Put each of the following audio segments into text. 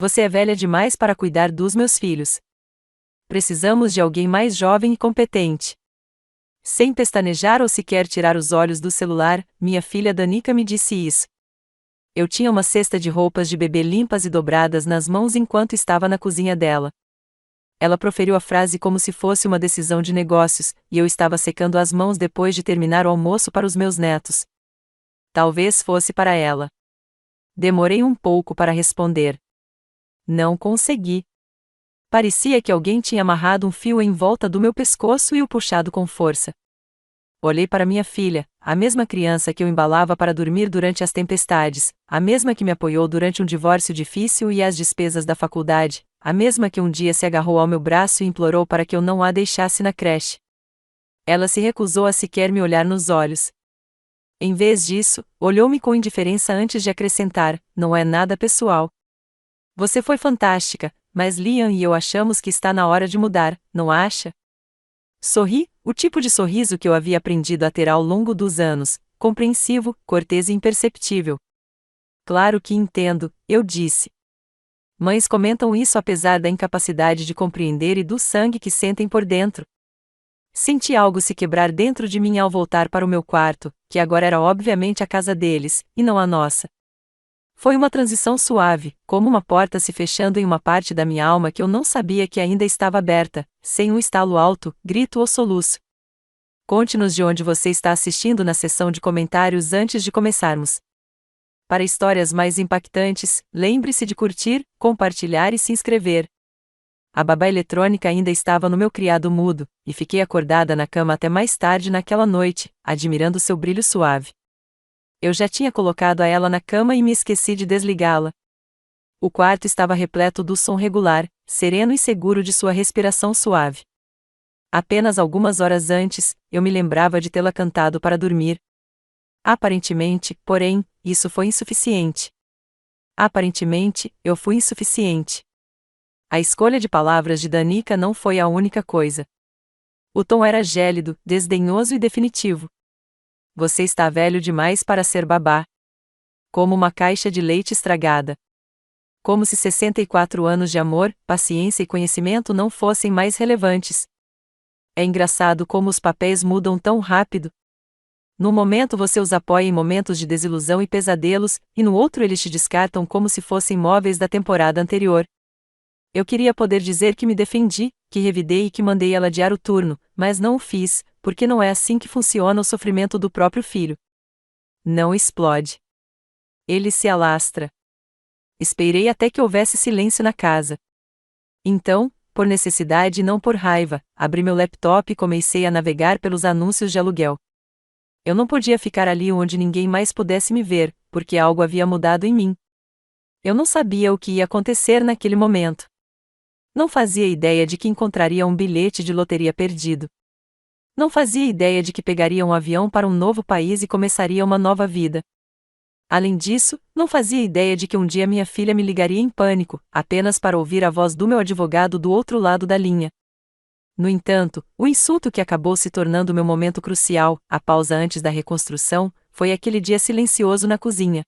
Você é velha demais para cuidar dos meus filhos. Precisamos de alguém mais jovem e competente. Sem pestanejar ou sequer tirar os olhos do celular, minha filha Danica me disse isso. Eu tinha uma cesta de roupas de bebê limpas e dobradas nas mãos enquanto estava na cozinha dela. Ela proferiu a frase como se fosse uma decisão de negócios, e eu estava secando as mãos depois de terminar o almoço para os meus netos. Talvez fosse para ela. Demorei um pouco para responder. Não consegui. Parecia que alguém tinha amarrado um fio em volta do meu pescoço e o puxado com força. Olhei para minha filha, a mesma criança que eu embalava para dormir durante as tempestades, a mesma que me apoiou durante um divórcio difícil e as despesas da faculdade, a mesma que um dia se agarrou ao meu braço e implorou para que eu não a deixasse na creche. Ela se recusou a sequer me olhar nos olhos. Em vez disso, olhou-me com indiferença antes de acrescentar: não é nada pessoal. Você foi fantástica, mas Liam e eu achamos que está na hora de mudar, não acha? Sorri, o tipo de sorriso que eu havia aprendido a ter ao longo dos anos, compreensivo, cortês e imperceptível. Claro que entendo, eu disse. Mães comentam isso apesar da incapacidade de compreender e do sangue que sentem por dentro. Senti algo se quebrar dentro de mim ao voltar para o meu quarto, que agora era obviamente a casa deles, e não a nossa. Foi uma transição suave, como uma porta se fechando em uma parte da minha alma que eu não sabia que ainda estava aberta, sem um estalo alto, grito ou soluço. Conte-nos de onde você está assistindo na seção de comentários antes de começarmos. Para histórias mais impactantes, lembre-se de curtir, compartilhar e se inscrever. A babá eletrônica ainda estava no meu criado mudo, e fiquei acordada na cama até mais tarde naquela noite, admirando seu brilho suave. Eu já tinha colocado a ela na cama e me esqueci de desligá-la. O quarto estava repleto do som regular, sereno e seguro de sua respiração suave. Apenas algumas horas antes, eu me lembrava de tê-la cantado para dormir. Aparentemente, porém, isso foi insuficiente. Aparentemente, eu fui insuficiente. A escolha de palavras de Danica não foi a única coisa. O tom era gélido, desdenhoso e definitivo. Você está velho demais para ser babá. Como uma caixa de leite estragada. Como se 64 anos de amor, paciência e conhecimento não fossem mais relevantes. É engraçado como os papéis mudam tão rápido. Num momento você os apoia em momentos de desilusão e pesadelos, e no outro eles te descartam como se fossem móveis da temporada anterior. Eu queria poder dizer que me defendi, que revidei e que mandei ela adiar o turno, mas não o fiz, porque não é assim que funciona o sofrimento do próprio filho. Não explode. Ele se alastra. Esperei até que houvesse silêncio na casa. Então, por necessidade e não por raiva, abri meu laptop e comecei a navegar pelos anúncios de aluguel. Eu não podia ficar ali onde ninguém mais pudesse me ver, porque algo havia mudado em mim. Eu não sabia o que ia acontecer naquele momento. Não fazia ideia de que encontraria um bilhete de loteria perdido. Não fazia ideia de que pegaria um avião para um novo país e começaria uma nova vida. Além disso, não fazia ideia de que um dia minha filha me ligaria em pânico, apenas para ouvir a voz do meu advogado do outro lado da linha. No entanto, o insulto que acabou se tornando meu momento crucial, a pausa antes da reconstrução, foi aquele dia silencioso na cozinha.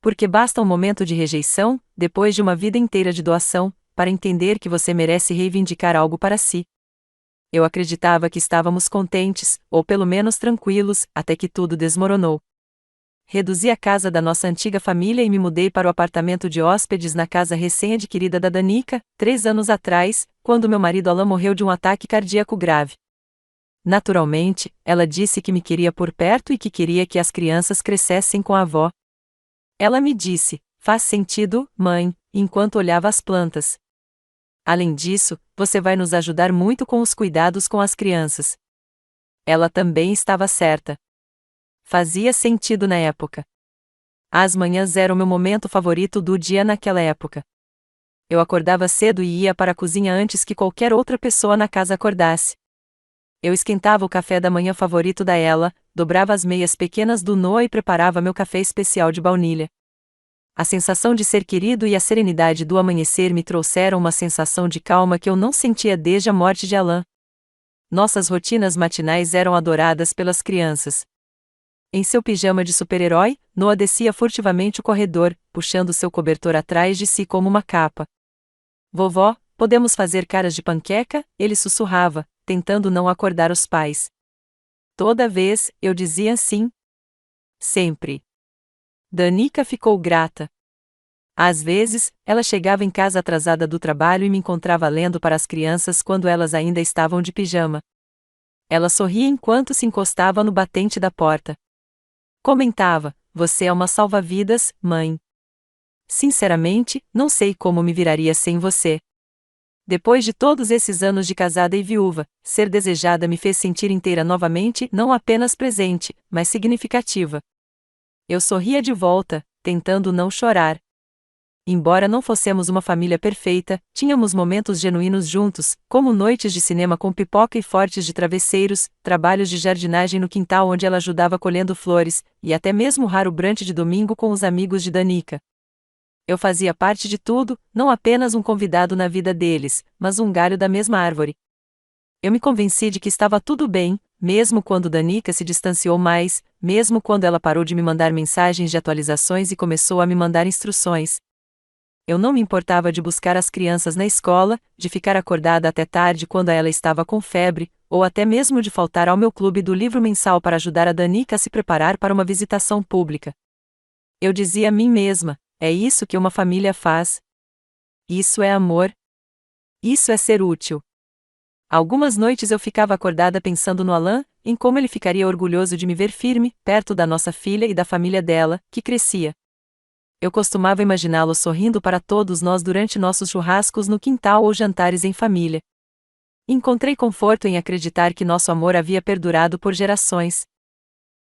Porque basta um momento de rejeição, depois de uma vida inteira de doação, para entender que você merece reivindicar algo para si. Eu acreditava que estávamos contentes, ou pelo menos tranquilos, até que tudo desmoronou. Reduzi a casa da nossa antiga família e me mudei para o apartamento de hóspedes na casa recém-adquirida da Danica, 3 anos atrás, quando meu marido Alan morreu de um ataque cardíaco grave. Naturalmente, ela disse que me queria por perto e que queria que as crianças crescessem com a avó. Ela me disse: "Faz sentido, mãe", enquanto olhava as plantas. Além disso, você vai nos ajudar muito com os cuidados com as crianças. Ela também estava certa. Fazia sentido na época. As manhãs eram meu momento favorito do dia naquela época. Eu acordava cedo e ia para a cozinha antes que qualquer outra pessoa na casa acordasse. Eu esquentava o café da manhã favorito da Ela, dobrava as meias pequenas do Noah e preparava meu café especial de baunilha. A sensação de ser querido e a serenidade do amanhecer me trouxeram uma sensação de calma que eu não sentia desde a morte de Alan. Nossas rotinas matinais eram adoradas pelas crianças. Em seu pijama de super-herói, Noah descia furtivamente o corredor, puxando seu cobertor atrás de si como uma capa. Vovó, podemos fazer caras de panqueca? Ele sussurrava, tentando não acordar os pais. Toda vez, eu dizia sim. Sempre. Danica ficou grata. Às vezes, ela chegava em casa atrasada do trabalho e me encontrava lendo para as crianças quando elas ainda estavam de pijama. Ela sorria enquanto se encostava no batente da porta. Comentava: "Você é uma salva-vidas, mãe. Sinceramente, não sei como me viraria sem você." Depois de todos esses anos de casada e viúva, ser desejada me fez sentir inteira novamente, não apenas presente, mas significativa. Eu sorria de volta, tentando não chorar. Embora não fossemos uma família perfeita, tínhamos momentos genuínos juntos, como noites de cinema com pipoca e fortes de travesseiros, trabalhos de jardinagem no quintal onde ela ajudava colhendo flores, e até mesmo o raro brunch de domingo com os amigos de Danica. Eu fazia parte de tudo, não apenas um convidado na vida deles, mas um galho da mesma árvore. Eu me convenci de que estava tudo bem, mesmo quando Danica se distanciou mais, mesmo quando ela parou de me mandar mensagens de atualizações e começou a me mandar instruções. Eu não me importava de buscar as crianças na escola, de ficar acordada até tarde quando ela estava com febre, ou até mesmo de faltar ao meu clube do livro mensal para ajudar a Danica a se preparar para uma visitação pública. Eu dizia a mim mesma: é isso que uma família faz. Isso é amor. Isso é ser útil. Algumas noites eu ficava acordada pensando no Alan, em como ele ficaria orgulhoso de me ver firme, perto da nossa filha e da família dela, que crescia. Eu costumava imaginá-lo sorrindo para todos nós durante nossos churrascos no quintal ou jantares em família. Encontrei conforto em acreditar que nosso amor havia perdurado por gerações.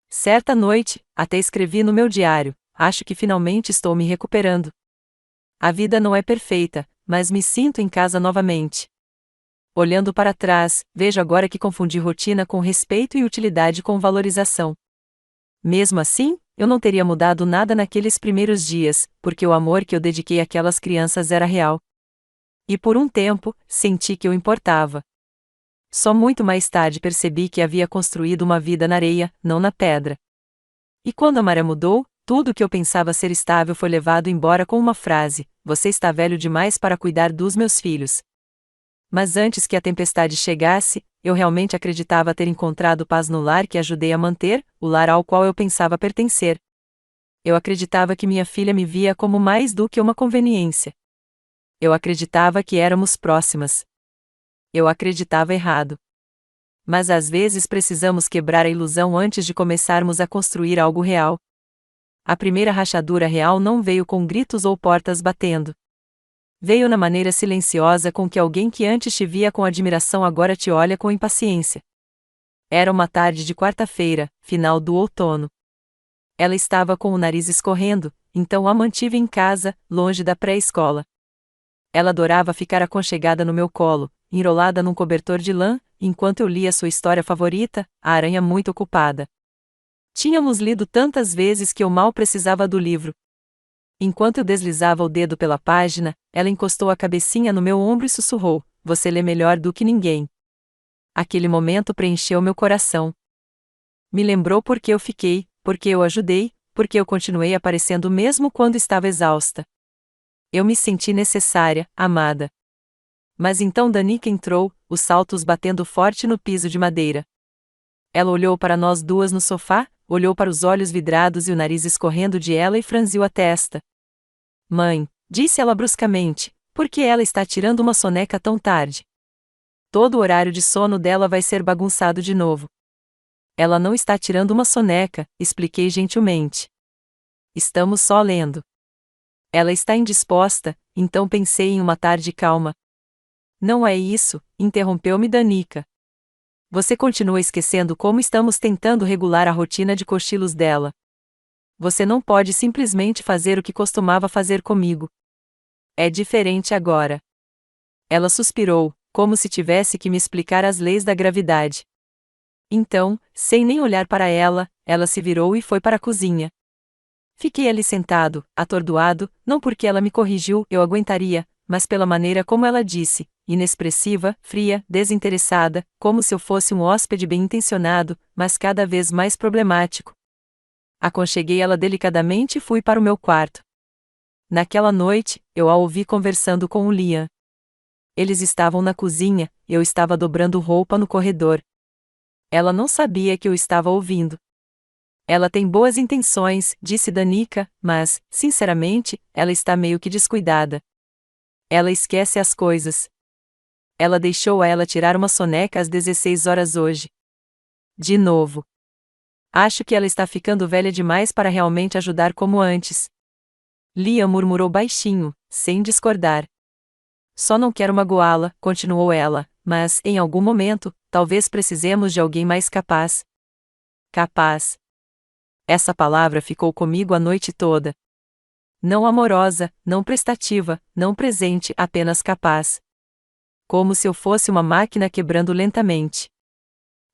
Certa noite, até escrevi no meu diário: acho que finalmente estou me recuperando. A vida não é perfeita, mas me sinto em casa novamente. Olhando para trás, vejo agora que confundi rotina com respeito e utilidade com valorização. Mesmo assim, eu não teria mudado nada naqueles primeiros dias, porque o amor que eu dediquei àquelas crianças era real. E por um tempo, senti que eu importava. Só muito mais tarde percebi que havia construído uma vida na areia, não na pedra. E quando a maré mudou, tudo o que eu pensava ser estável foi levado embora com uma frase: "Você está velho demais para cuidar dos meus filhos." Mas antes que a tempestade chegasse, eu realmente acreditava ter encontrado paz no lar que ajudei a manter, o lar ao qual eu pensava pertencer. Eu acreditava que minha filha me via como mais do que uma conveniência. Eu acreditava que éramos próximas. Eu acreditava errado. Mas às vezes precisamos quebrar a ilusão antes de começarmos a construir algo real. A primeira rachadura real não veio com gritos ou portas batendo. Veio na maneira silenciosa com que alguém que antes te via com admiração agora te olha com impaciência. Era uma tarde de quarta-feira, final do outono. Ela estava com o nariz escorrendo, então a mantive em casa, longe da pré-escola. Ela adorava ficar aconchegada no meu colo, enrolada num cobertor de lã, enquanto eu lia sua história favorita, A Aranha Muito Ocupada. Tínhamos lido tantas vezes que eu mal precisava do livro. Enquanto eu deslizava o dedo pela página, ela encostou a cabecinha no meu ombro e sussurrou: "Você lê melhor do que ninguém." Aquele momento preencheu meu coração. Me lembrou porque eu fiquei, porque eu ajudei, porque eu continuei aparecendo mesmo quando estava exausta. Eu me senti necessária, amada. Mas então Danica entrou, os saltos batendo forte no piso de madeira. Ela olhou para nós duas no sofá, olhou para os olhos vidrados e o nariz escorrendo de ela e franziu a testa. "Mãe", disse ela bruscamente, "por que ela está tirando uma soneca tão tarde? Todo o horário de sono dela vai ser bagunçado de novo." "Ela não está tirando uma soneca", expliquei gentilmente. "Estamos só lendo." "Ela está indisposta", então pensei em uma tarde calma. "Não é isso", interrompeu-me Danica. "Você continua esquecendo como estamos tentando regular a rotina de cochilos dela. Você não pode simplesmente fazer o que costumava fazer comigo. É diferente agora." Ela suspirou, como se tivesse que me explicar as leis da gravidade. Então, sem nem olhar para ela, ela se virou e foi para a cozinha. Fiquei ali sentado, atordoado, não porque ela me corrigiu, eu aguentaria, mas pela maneira como ela disse, inexpressiva, fria, desinteressada, como se eu fosse um hóspede bem-intencionado, mas cada vez mais problemático. Aconcheguei ela delicadamente e fui para o meu quarto. Naquela noite, eu a ouvi conversando com o Liam. Eles estavam na cozinha, e eu estava dobrando roupa no corredor. Ela não sabia que eu estava ouvindo. Ela tem boas intenções, disse Danica, mas, sinceramente, ela está meio que descuidada. Ela esquece as coisas. Ela deixou ela tirar uma soneca às 16 horas hoje. De novo. Acho que ela está ficando velha demais para realmente ajudar como antes. Liam murmurou baixinho, sem discordar. Só não quero magoá-la, continuou ela, mas, em algum momento, talvez precisemos de alguém mais capaz. Capaz. Essa palavra ficou comigo a noite toda. Não amorosa, não prestativa, não presente, apenas capaz. Como se eu fosse uma máquina quebrando lentamente.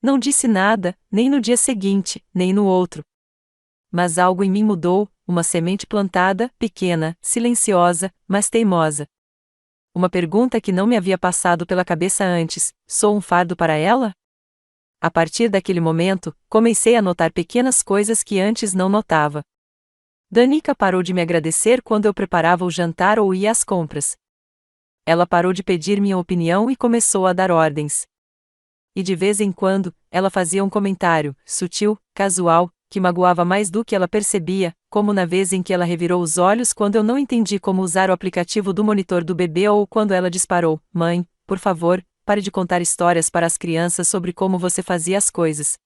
Não disse nada, nem no dia seguinte, nem no outro. Mas algo em mim mudou, uma semente plantada, pequena, silenciosa, mas teimosa. Uma pergunta que não me havia passado pela cabeça antes: sou um fardo para ela? A partir daquele momento, comecei a notar pequenas coisas que antes não notava. Danica parou de me agradecer quando eu preparava o jantar ou ia às compras. Ela parou de pedir minha opinião e começou a dar ordens. E de vez em quando, ela fazia um comentário, sutil, casual, que magoava mais do que ela percebia, como na vez em que ela revirou os olhos quando eu não entendi como usar o aplicativo do monitor do bebê ou quando ela disparou: "Mãe, por favor, pare de contar histórias para as crianças sobre como você fazia as coisas.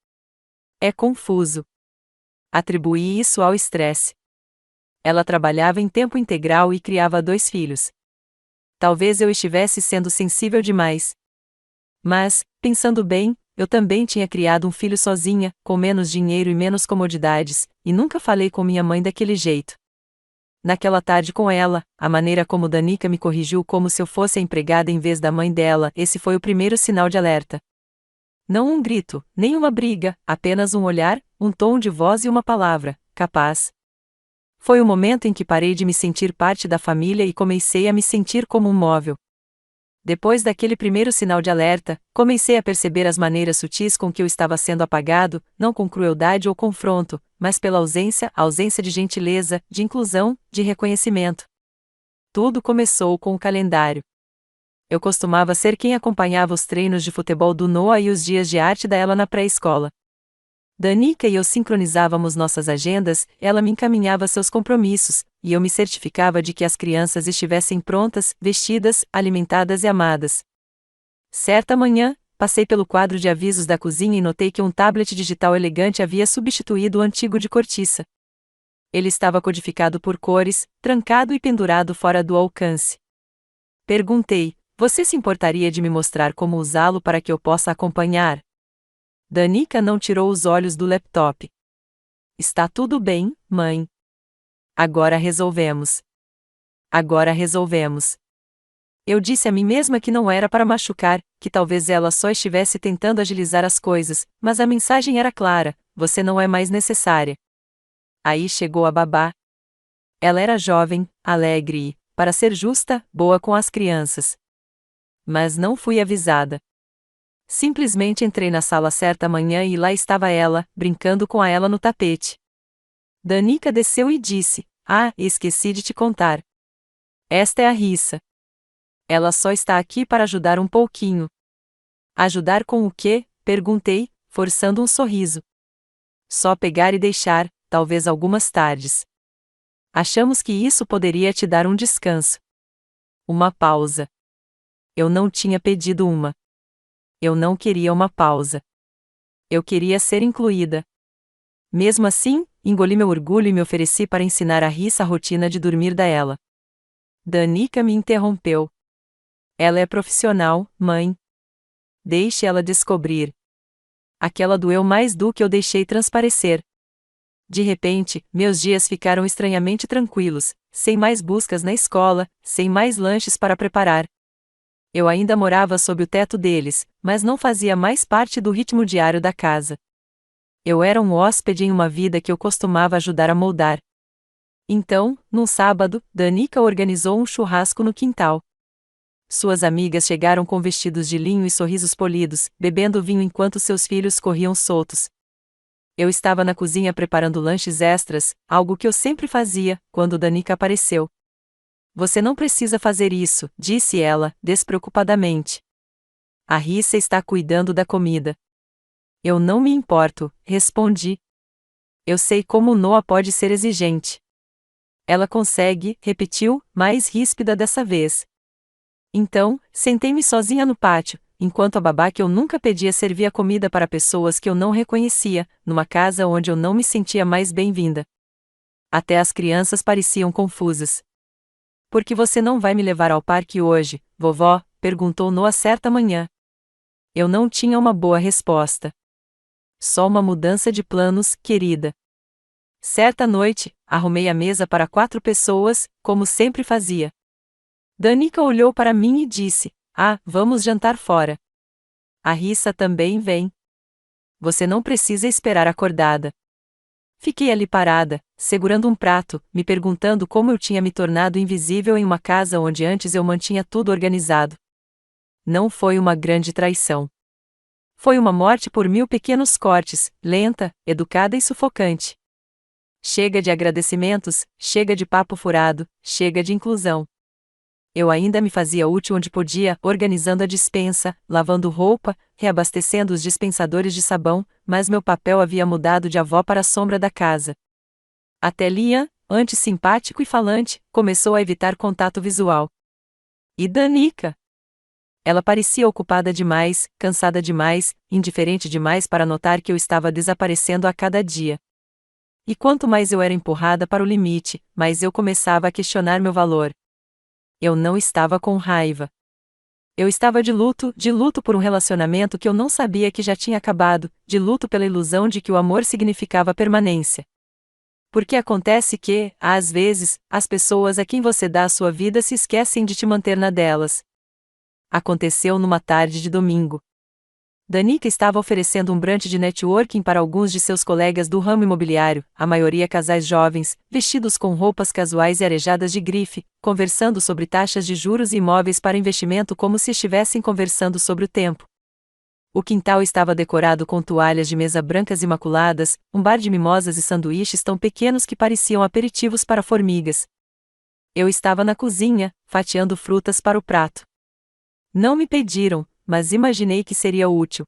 É confuso." Atribuí isso ao estresse. Ela trabalhava em tempo integral e criava 2 filhos. Talvez eu estivesse sendo sensível demais. Mas, pensando bem, eu também tinha criado um filho sozinha, com menos dinheiro e menos comodidades, e nunca falei com minha mãe daquele jeito. Naquela tarde com ela, a maneira como Danica me corrigiu como se eu fosse a empregada em vez da mãe dela, esse foi o primeiro sinal de alerta. Não um grito, nem uma briga, apenas um olhar, um tom de voz e uma palavra: capaz. Foi o momento em que parei de me sentir parte da família e comecei a me sentir como um móvel. Depois daquele primeiro sinal de alerta, comecei a perceber as maneiras sutis com que eu estava sendo apagado, não com crueldade ou confronto, mas pela ausência de gentileza, de inclusão, de reconhecimento. Tudo começou com o calendário. Eu costumava ser quem acompanhava os treinos de futebol do Noah e os dias de arte da Ela na pré-escola. Danica e eu sincronizávamos nossas agendas, ela me encaminhava seus compromissos, e eu me certificava de que as crianças estivessem prontas, vestidas, alimentadas e amadas. Certa manhã, passei pelo quadro de avisos da cozinha e notei que um tablet digital elegante havia substituído o antigo de cortiça. Ele estava codificado por cores, trancado e pendurado fora do alcance. Perguntei: "Você se importaria de me mostrar como usá-lo para que eu possa acompanhar?" Danica não tirou os olhos do laptop. "Está tudo bem, mãe. Agora resolvemos. Agora resolvemos." Eu disse a mim mesma que não era para machucar, que talvez ela só estivesse tentando agilizar as coisas, mas a mensagem era clara: você não é mais necessária. Aí chegou a babá. Ela era jovem, alegre e, para ser justa, boa com as crianças. Mas não fui avisada. Simplesmente entrei na sala certa manhã e lá estava ela, brincando com a ela no tapete. Danica desceu e disse: "Ah, esqueci de te contar. Esta é a Rissa. Ela só está aqui para ajudar um pouquinho." "Ajudar com o quê?" perguntei, forçando um sorriso. "Só pegar e deixar, talvez algumas tardes. Achamos que isso poderia te dar um descanso." Uma pausa. Eu não tinha pedido uma. Eu não queria uma pausa. Eu queria ser incluída. Mesmo assim, engoli meu orgulho e me ofereci para ensinar a Rissa a rotina de dormir da ela. Danica me interrompeu. "Ela é profissional, mãe. Deixe ela descobrir." Aquela doeu mais do que eu deixei transparecer. De repente, meus dias ficaram estranhamente tranquilos, sem mais buscas na escola, sem mais lanches para preparar. Eu ainda morava sob o teto deles, mas não fazia mais parte do ritmo diário da casa. Eu era um hóspede em uma vida que eu costumava ajudar a moldar. Então, num sábado, Danica organizou um churrasco no quintal. Suas amigas chegaram com vestidos de linho e sorrisos polidos, bebendo vinho enquanto seus filhos corriam soltos. Eu estava na cozinha preparando lanches extras, algo que eu sempre fazia, quando Danica apareceu. Você não precisa fazer isso, disse ela, despreocupadamente. A Rissa está cuidando da comida. Eu não me importo, respondi. Eu sei como Noah pode ser exigente. Ela consegue, repetiu, mais ríspida dessa vez. Então, sentei-me sozinha no pátio, enquanto a babá que eu nunca pedia servia comida para pessoas que eu não reconhecia, numa casa onde eu não me sentia mais bem-vinda. Até as crianças pareciam confusas. Por que você não vai me levar ao parque hoje, vovó? Perguntou Noah certa manhã. Eu não tinha uma boa resposta. Só uma mudança de planos, querida. Certa noite, arrumei a mesa para 4 pessoas, como sempre fazia. Danica olhou para mim e disse: "Ah, vamos jantar fora." A Rissa também vem. Você não precisa esperar acordada. Fiquei ali parada, segurando um prato, me perguntando como eu tinha me tornado invisível em uma casa onde antes eu mantinha tudo organizado. Não foi uma grande traição. Foi uma morte por 1000 pequenos cortes, lenta, educada e sufocante. Chega de agradecimentos, chega de papo furado, chega de inclusão. Eu ainda me fazia útil onde podia, organizando a despensa, lavando roupa, reabastecendo os dispensadores de sabão, mas meu papel havia mudado de avó para a sombra da casa. Até Liam, antes simpático e falante, começou a evitar contato visual. E Danica? Ela parecia ocupada demais, cansada demais, indiferente demais para notar que eu estava desaparecendo a cada dia. E quanto mais eu era empurrada para o limite, mais eu começava a questionar meu valor. Eu não estava com raiva. Eu estava de luto por um relacionamento que eu não sabia que já tinha acabado, de luto pela ilusão de que o amor significava permanência. Porque acontece que, às vezes, as pessoas a quem você dá a sua vida se esquecem de te manter na delas. Aconteceu numa tarde de domingo. Danica estava oferecendo um brunch de networking para alguns de seus colegas do ramo imobiliário, a maioria casais jovens, vestidos com roupas casuais e arejadas de grife, conversando sobre taxas de juros e imóveis para investimento como se estivessem conversando sobre o tempo. O quintal estava decorado com toalhas de mesa brancas imaculadas, um bar de mimosas e sanduíches tão pequenos que pareciam aperitivos para formigas. Eu estava na cozinha, fatiando frutas para o prato. Não me pediram, mas imaginei que seria útil.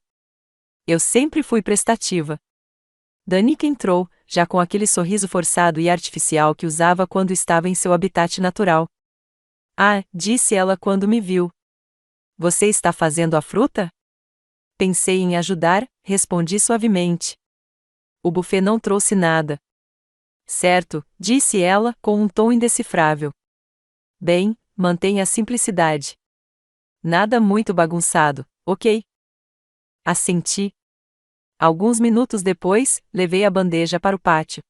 Eu sempre fui prestativa. Danica entrou, já com aquele sorriso forçado e artificial que usava quando estava em seu habitat natural. "Ah", disse ela quando me viu. "Você está fazendo a fruta?" "Pensei em ajudar", respondi suavemente. "O buffet não trouxe nada." "Certo", disse ela, com um tom indecifrável. "Bem, mantenha a simplicidade. Nada muito bagunçado, ok?" Assenti. Alguns minutos depois, levei a bandeja para o pátio.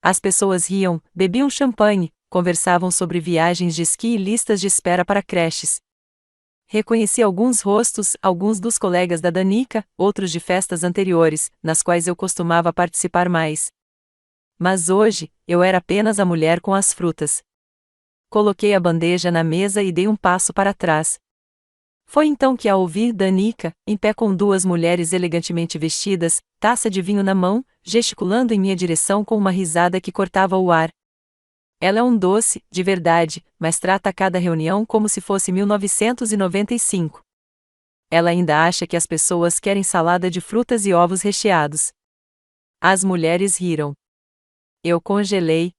As pessoas riam, bebiam champanhe, conversavam sobre viagens de esqui e listas de espera para creches. Reconheci alguns rostos, alguns dos colegas da Danica, outros de festas anteriores, nas quais eu costumava participar mais. Mas hoje, eu era apenas a mulher com as frutas. Coloquei a bandeja na mesa e dei um passo para trás. Foi então que, ao ouvir Danica, em pé com 2 mulheres elegantemente vestidas, taça de vinho na mão, gesticulando em minha direção com uma risada que cortava o ar. Ela é um doce, de verdade, mas trata cada reunião como se fosse 1995. Ela ainda acha que as pessoas querem salada de frutas e ovos recheados. As mulheres riram. Eu congelei.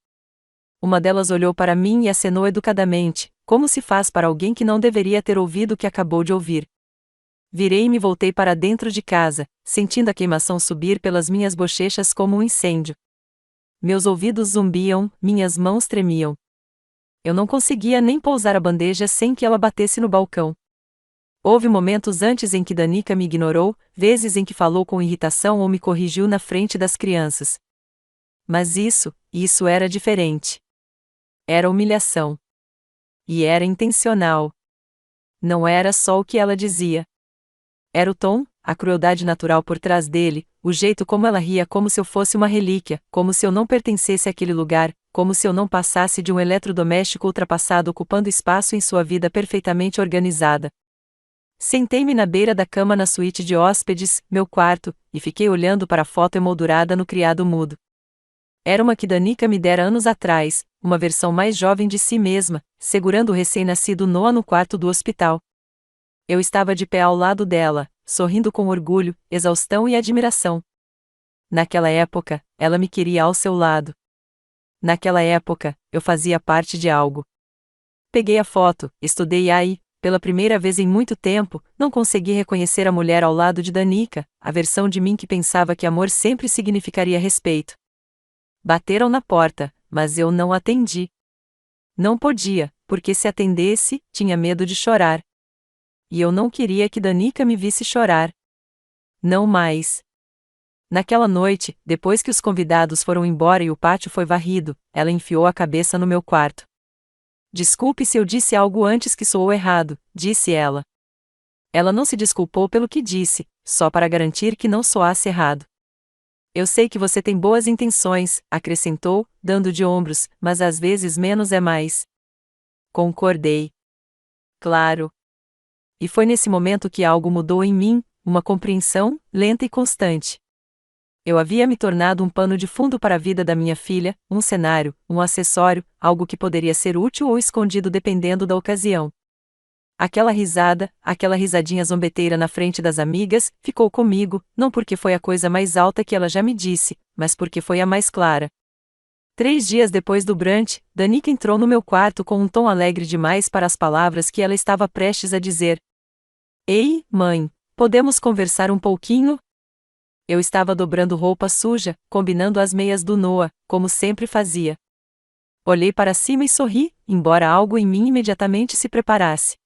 Uma delas olhou para mim e acenou educadamente, como se faz para alguém que não deveria ter ouvido o que acabou de ouvir. Virei e me voltei para dentro de casa, sentindo a queimação subir pelas minhas bochechas como um incêndio. Meus ouvidos zumbiam, minhas mãos tremiam. Eu não conseguia nem pousar a bandeja sem que ela batesse no balcão. Houve momentos antes em que Danica me ignorou, vezes em que falou com irritação ou me corrigiu na frente das crianças. Mas isso era diferente. Era humilhação. E era intencional. Não era só o que ela dizia. Era o tom, a crueldade natural por trás dele, o jeito como ela ria como se eu fosse uma relíquia, como se eu não pertencesse àquele lugar, como se eu não passasse de um eletrodoméstico ultrapassado ocupando espaço em sua vida perfeitamente organizada. Sentei-me na beira da cama na suíte de hóspedes, meu quarto, e fiquei olhando para a foto emoldurada no criado mudo. Era uma que Danica me dera anos atrás, uma versão mais jovem de si mesma, segurando o recém-nascido Noah no quarto do hospital. Eu estava de pé ao lado dela, sorrindo com orgulho, exaustão e admiração. Naquela época, ela me queria ao seu lado. Naquela época, eu fazia parte de algo. Peguei a foto, estudei-a e, pela primeira vez em muito tempo, não consegui reconhecer a mulher ao lado de Danica, a versão de mim que pensava que amor sempre significaria respeito. Bateram na porta, mas eu não atendi. Não podia, porque se atendesse, tinha medo de chorar. E eu não queria que Danica me visse chorar. Não mais. Naquela noite, depois que os convidados foram embora e o pátio foi varrido, ela enfiou a cabeça no meu quarto. Desculpe se eu disse algo antes que soou errado, disse ela. Ela não se desculpou pelo que disse, só para garantir que não soasse errado. Eu sei que você tem boas intenções, acrescentou, dando de ombros, mas às vezes menos é mais. Concordei. Claro. E foi nesse momento que algo mudou em mim, uma compreensão, lenta e constante. Eu havia me tornado um pano de fundo para a vida da minha filha, um cenário, um acessório, algo que poderia ser útil ou escondido dependendo da ocasião. Aquela risada, aquela risadinha zombeteira na frente das amigas, ficou comigo, não porque foi a coisa mais alta que ela já me disse, mas porque foi a mais clara. 3 dias depois do brunch, Danica entrou no meu quarto com um tom alegre demais para as palavras que ela estava prestes a dizer. Ei, mãe, podemos conversar um pouquinho? Eu estava dobrando roupa suja, combinando as meias do Noah, como sempre fazia. Olhei para cima e sorri, embora algo em mim imediatamente se preparasse.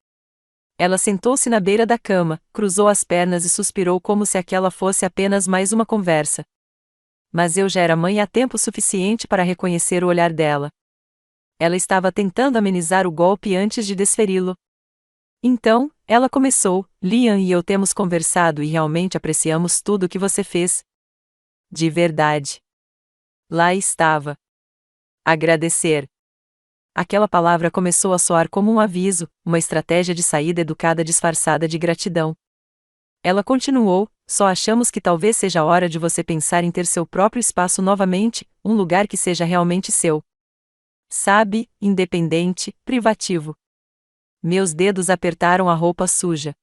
Ela sentou-se na beira da cama, cruzou as pernas e suspirou como se aquela fosse apenas mais uma conversa. Mas eu já era mãe há tempo suficiente para reconhecer o olhar dela. Ela estava tentando amenizar o golpe antes de desferi-lo. Então, ela começou, Liam e eu temos conversado e realmente apreciamos tudo o que você fez. De verdade. Lá estava. Agradecer. Aquela palavra começou a soar como um aviso, uma estratégia de saída educada disfarçada de gratidão. Ela continuou, só achamos que talvez seja a hora de você pensar em ter seu próprio espaço novamente, um lugar que seja realmente seu. Sabe, independente, privativo. Meus dedos apertaram a roupa suja.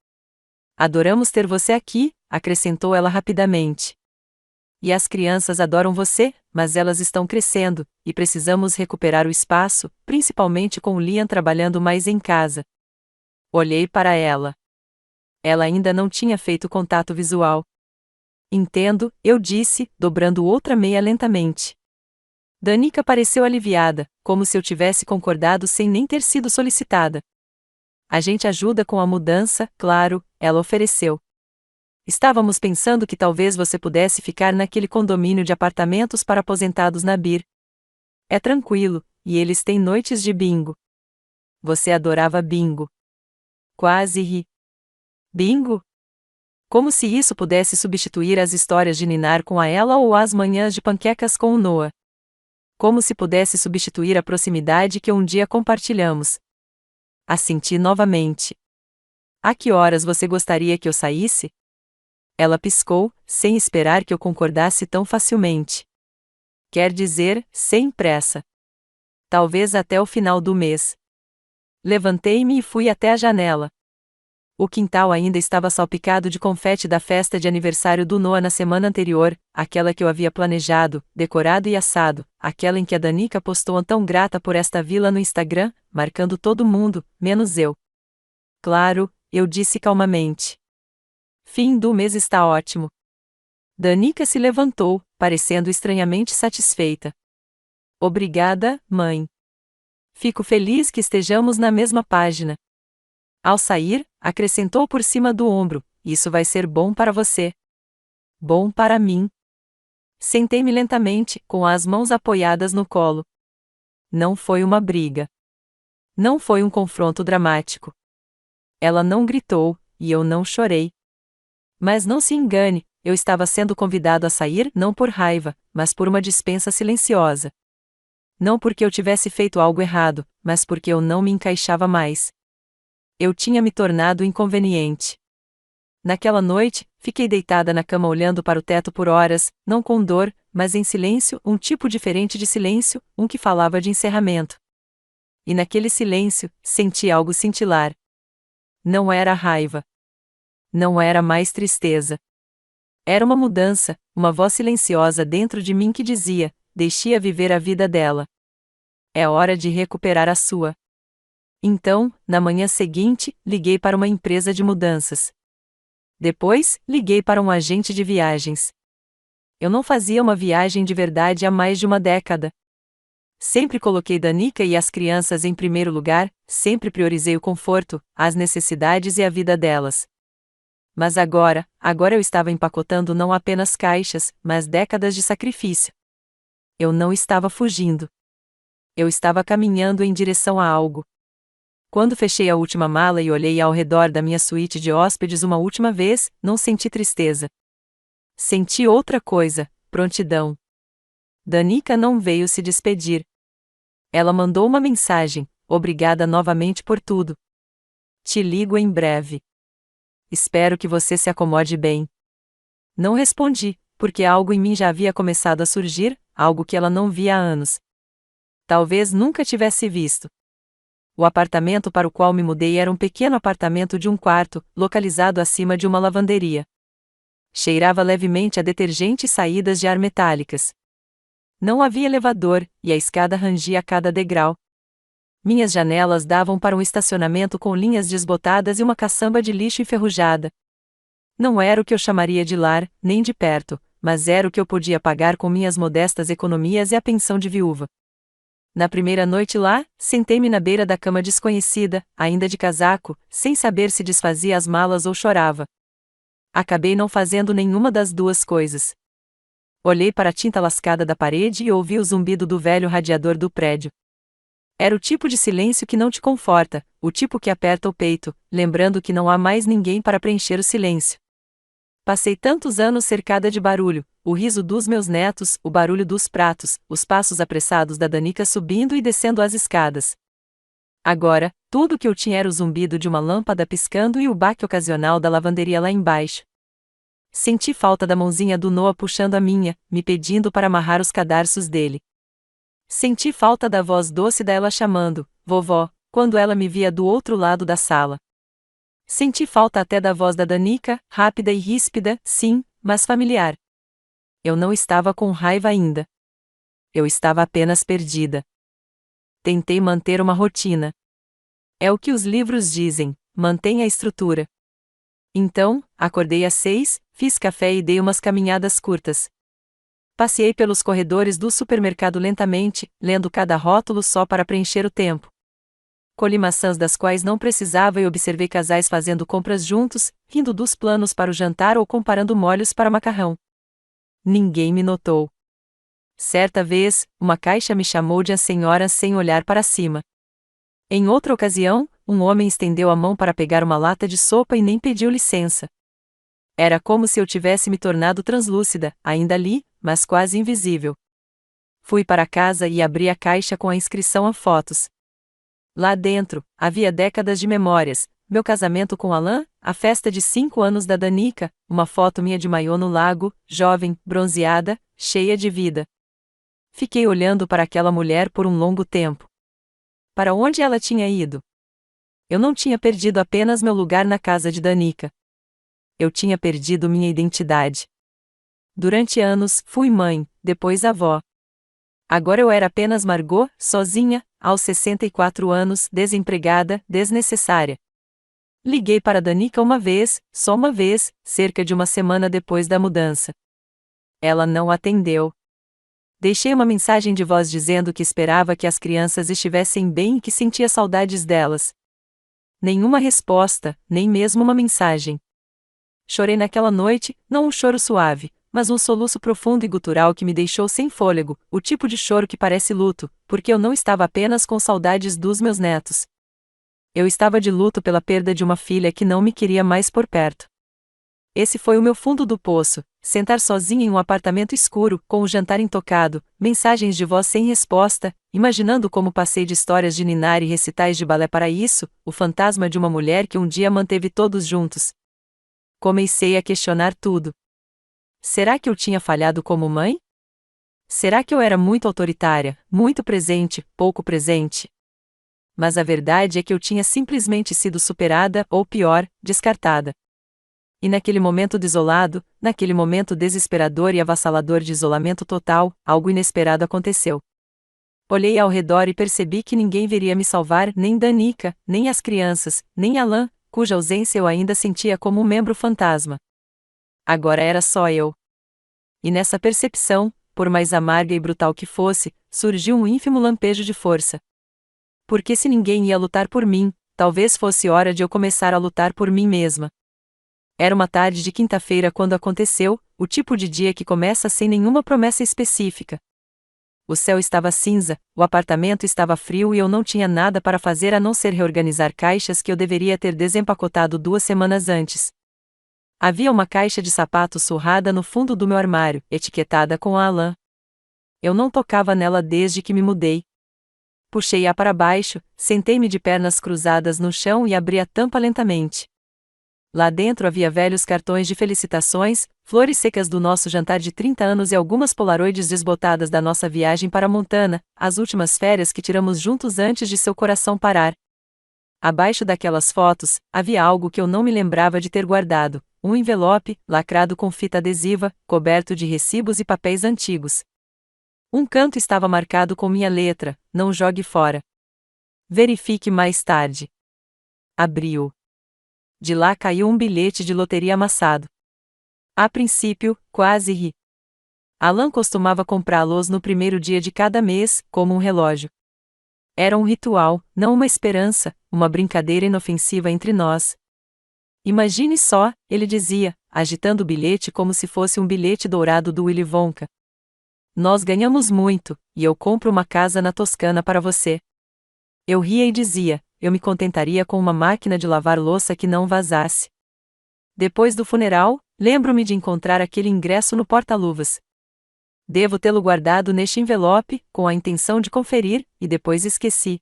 Adoramos ter você aqui, acrescentou ela rapidamente. E as crianças adoram você, mas elas estão crescendo, e precisamos recuperar o espaço, principalmente com o Liam trabalhando mais em casa. Olhei para ela. Ela ainda não tinha feito contato visual. Entendo, eu disse, dobrando outra meia lentamente. Danica pareceu aliviada, como se eu tivesse concordado sem nem ter sido solicitada. A gente ajuda com a mudança, claro, ela ofereceu. Estávamos pensando que talvez você pudesse ficar naquele condomínio de apartamentos para aposentados na Bir. É tranquilo, e eles têm noites de bingo. Você adorava bingo. Quase ri. Bingo? Como se isso pudesse substituir as histórias de ninar com a ela ou as manhãs de panquecas com o Noah. Como se pudesse substituir a proximidade que um dia compartilhamos. Assenti novamente. A que horas você gostaria que eu saísse? Ela piscou, sem esperar que eu concordasse tão facilmente. Quer dizer, sem pressa. Talvez até o final do mês. Levantei-me e fui até a janela. O quintal ainda estava salpicado de confete da festa de aniversário do Noah na semana anterior, aquela que eu havia planejado, decorado e assado, aquela em que a Danica postou tão grata por esta vila no Instagram, marcando todo mundo, menos eu. Claro, eu disse calmamente. Fim do mês está ótimo. Danica se levantou, parecendo estranhamente satisfeita. Obrigada, mãe. Fico feliz que estejamos na mesma página. Ao sair, acrescentou por cima do ombro, isso vai ser bom para você. Bom para mim. Sentei-me lentamente, com as mãos apoiadas no colo. Não foi uma briga. Não foi um confronto dramático. Ela não gritou, e eu não chorei. Mas não se engane, eu estava sendo convidado a sair não por raiva, mas por uma dispensa silenciosa. Não porque eu tivesse feito algo errado, mas porque eu não me encaixava mais. Eu tinha me tornado inconveniente. Naquela noite, fiquei deitada na cama olhando para o teto por horas, não com dor, mas em silêncio, um tipo diferente de silêncio, um que falava de encerramento. E naquele silêncio, senti algo cintilar. Não era raiva. Não era mais tristeza. Era uma mudança, uma voz silenciosa dentro de mim que dizia: deixe-a viver a vida dela. É hora de recuperar a sua. Então, na manhã seguinte, liguei para uma empresa de mudanças. Depois, liguei para um agente de viagens. Eu não fazia uma viagem de verdade há mais de uma década. Sempre coloquei Danica e as crianças em primeiro lugar, sempre priorizei o conforto, as necessidades e a vida delas. Mas agora eu estava empacotando não apenas caixas, mas décadas de sacrifício. Eu não estava fugindo. Eu estava caminhando em direção a algo. Quando fechei a última mala e olhei ao redor da minha suíte de hóspedes uma última vez, não senti tristeza. Senti outra coisa: prontidão. Danica não veio se despedir. Ela mandou uma mensagem: obrigada novamente por tudo. Te ligo em breve. Espero que você se acomode bem. Não respondi, porque algo em mim já havia começado a surgir, algo que ela não via há anos. Talvez nunca tivesse visto. O apartamento para o qual me mudei era um pequeno apartamento de um quarto, localizado acima de uma lavanderia. Cheirava levemente a detergente e saídas de ar metálicas. Não havia elevador, e a escada rangia a cada degrau. Minhas janelas davam para um estacionamento com linhas desbotadas e uma caçamba de lixo enferrujada. Não era o que eu chamaria de lar, nem de perto, mas era o que eu podia pagar com minhas modestas economias e a pensão de viúva. Na primeira noite lá, sentei-me na beira da cama desconhecida, ainda de casaco, sem saber se desfazia as malas ou chorava. Acabei não fazendo nenhuma das duas coisas. Olhei para a tinta lascada da parede e ouvi o zumbido do velho radiador do prédio. Era o tipo de silêncio que não te conforta, o tipo que aperta o peito, lembrando que não há mais ninguém para preencher o silêncio. Passei tantos anos cercada de barulho, o riso dos meus netos, o barulho dos pratos, os passos apressados da Danica subindo e descendo as escadas. Agora, tudo o que eu tinha era o zumbido de uma lâmpada piscando e o baque ocasional da lavanderia lá embaixo. Senti falta da mãozinha do Noah puxando a minha, me pedindo para amarrar os cadarços dele. Senti falta da voz doce dela chamando, vovó, quando ela me via do outro lado da sala. Senti falta até da voz da Danica, rápida e ríspida, sim, mas familiar. Eu não estava com raiva ainda. Eu estava apenas perdida. Tentei manter uma rotina. É o que os livros dizem, mantenha a estrutura. Então, acordei às 6, fiz café e dei umas caminhadas curtas. Passeei pelos corredores do supermercado lentamente, lendo cada rótulo só para preencher o tempo. Colhi maçãs das quais não precisava e observei casais fazendo compras juntos, rindo dos planos para o jantar ou comparando molhos para macarrão. Ninguém me notou. Certa vez, uma caixa me chamou de a senhora sem olhar para cima. Em outra ocasião, um homem estendeu a mão para pegar uma lata de sopa e nem pediu licença. Era como se eu tivesse me tornado translúcida, ainda ali, mas quase invisível. Fui para casa e abri a caixa com a inscrição a fotos. Lá dentro, havia décadas de memórias, meu casamento com Alain, a festa de 5 anos da Danica, uma foto minha de maiô no lago, jovem, bronzeada, cheia de vida. Fiquei olhando para aquela mulher por um longo tempo. Para onde ela tinha ido? Eu não tinha perdido apenas meu lugar na casa de Danica. Eu tinha perdido minha identidade. Durante anos, fui mãe, depois avó. Agora eu era apenas Margot, sozinha, aos 64 anos, desempregada, desnecessária. Liguei para Danica uma vez, só uma vez, cerca de uma semana depois da mudança. Ela não atendeu. Deixei uma mensagem de voz dizendo que esperava que as crianças estivessem bem e que sentia saudades delas. Nenhuma resposta, nem mesmo uma mensagem. Chorei naquela noite, não um choro suave, mas um soluço profundo e gutural que me deixou sem fôlego, o tipo de choro que parece luto, porque eu não estava apenas com saudades dos meus netos. Eu estava de luto pela perda de uma filha que não me queria mais por perto. Esse foi o meu fundo do poço, sentar sozinha em um apartamento escuro, com o jantar intocado, mensagens de voz sem resposta, imaginando como passei de histórias de ninar e recitais de balé para isso, o fantasma de uma mulher que um dia manteve todos juntos. Comecei a questionar tudo. Será que eu tinha falhado como mãe? Será que eu era muito autoritária, muito presente, pouco presente? Mas a verdade é que eu tinha simplesmente sido superada, ou pior, descartada. E naquele momento desolado, naquele momento desesperador e avassalador de isolamento total, algo inesperado aconteceu. Olhei ao redor e percebi que ninguém viria me salvar, nem Danica, nem as crianças, nem Alan, cuja ausência eu ainda sentia como um membro fantasma. Agora era só eu. E nessa percepção, por mais amarga e brutal que fosse, surgiu um ínfimo lampejo de força. Porque se ninguém ia lutar por mim, talvez fosse hora de eu começar a lutar por mim mesma. Era uma tarde de quinta-feira quando aconteceu, o tipo de dia que começa sem nenhuma promessa específica. O céu estava cinza, o apartamento estava frio e eu não tinha nada para fazer a não ser reorganizar caixas que eu deveria ter desempacotado 2 semanas antes. Havia uma caixa de sapatos surrada no fundo do meu armário, etiquetada com a Alan. Eu não tocava nela desde que me mudei. Puxei-a para baixo, sentei-me de pernas cruzadas no chão e abri a tampa lentamente. Lá dentro havia velhos cartões de felicitações, flores secas do nosso jantar de 30 anos e algumas polaroides desbotadas da nossa viagem para Montana, as últimas férias que tiramos juntos antes de seu coração parar. Abaixo daquelas fotos, havia algo que eu não me lembrava de ter guardado, um envelope, lacrado com fita adesiva, coberto de recibos e papéis antigos. Um canto estava marcado com minha letra, não jogue fora. Verifique mais tarde. Abri-o. De lá caiu um bilhete de loteria amassado. A princípio, quase ri. Alan costumava comprá-los no primeiro dia de cada mês, como um relógio. Era um ritual, não uma esperança, uma brincadeira inofensiva entre nós. Imagine só, ele dizia, agitando o bilhete como se fosse um bilhete dourado do Willy Wonka. Nós ganhamos muito, e eu compro uma casa na Toscana para você. Eu ria e dizia, eu me contentaria com uma máquina de lavar louça que não vazasse. Depois do funeral, lembro-me de encontrar aquele ingresso no porta-luvas. Devo tê-lo guardado neste envelope, com a intenção de conferir, e depois esqueci.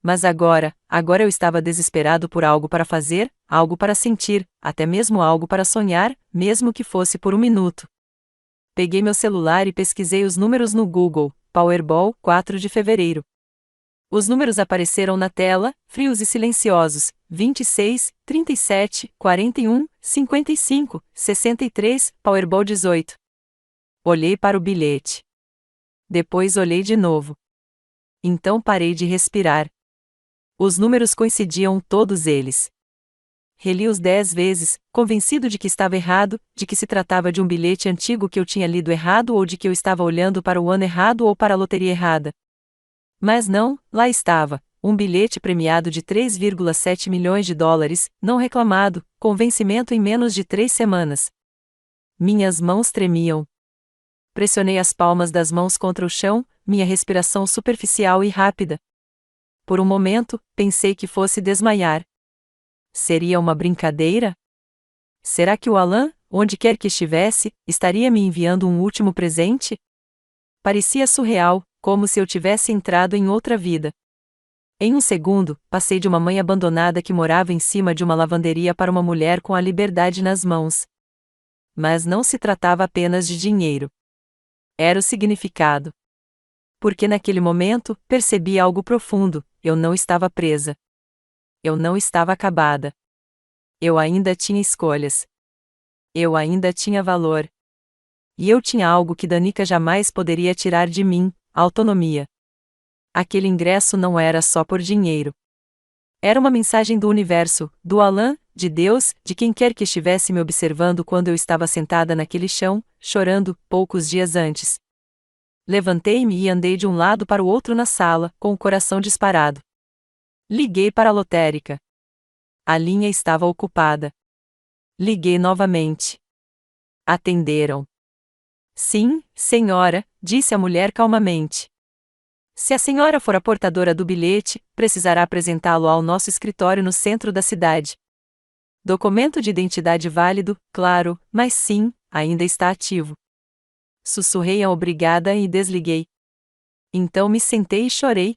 Mas agora eu estava desesperado por algo para fazer, algo para sentir, até mesmo algo para sonhar, mesmo que fosse por 1 minuto. Peguei meu celular e pesquisei os números no Google, Powerball, 4 de fevereiro. Os números apareceram na tela, frios e silenciosos, 26, 37, 41, 55, 63, Powerball 18. Olhei para o bilhete. Depois olhei de novo. Então parei de respirar. Os números coincidiam todos eles. Reli-os 10 vezes, convencido de que estava errado, de que se tratava de um bilhete antigo que eu tinha lido errado ou de que eu estava olhando para o ano errado ou para a loteria errada. Mas não, lá estava, um bilhete premiado de 3,7 milhões de dólares, não reclamado, com vencimento em menos de 3 semanas. Minhas mãos tremiam. Pressionei as palmas das mãos contra o chão, minha respiração superficial e rápida. Por um momento, pensei que fosse desmaiar. Seria uma brincadeira? Será que o Alan, onde quer que estivesse, estaria me enviando um último presente? Parecia surreal, como se eu tivesse entrado em outra vida. Em um segundo, passei de uma mãe abandonada que morava em cima de uma lavanderia para uma mulher com a liberdade nas mãos. Mas não se tratava apenas de dinheiro. Era o significado. Porque naquele momento, percebi algo profundo, eu não estava presa. Eu não estava acabada. Eu ainda tinha escolhas. Eu ainda tinha valor. E eu tinha algo que Danica jamais poderia tirar de mim, autonomia. Aquele ingresso não era só por dinheiro. Era uma mensagem do universo, do Alan, de Deus, de quem quer que estivesse me observando quando eu estava sentada naquele chão, chorando, poucos dias antes. Levantei-me e andei de um lado para o outro na sala, com o coração disparado. Liguei para a lotérica. A linha estava ocupada. Liguei novamente. Atenderam. Sim, senhora, disse a mulher calmamente. Se a senhora for a portadora do bilhete, precisará apresentá-lo ao nosso escritório no centro da cidade. Documento de identidade válido, claro, mas sim, ainda está ativo. Sussurrei a obrigada e desliguei. Então me sentei e chorei.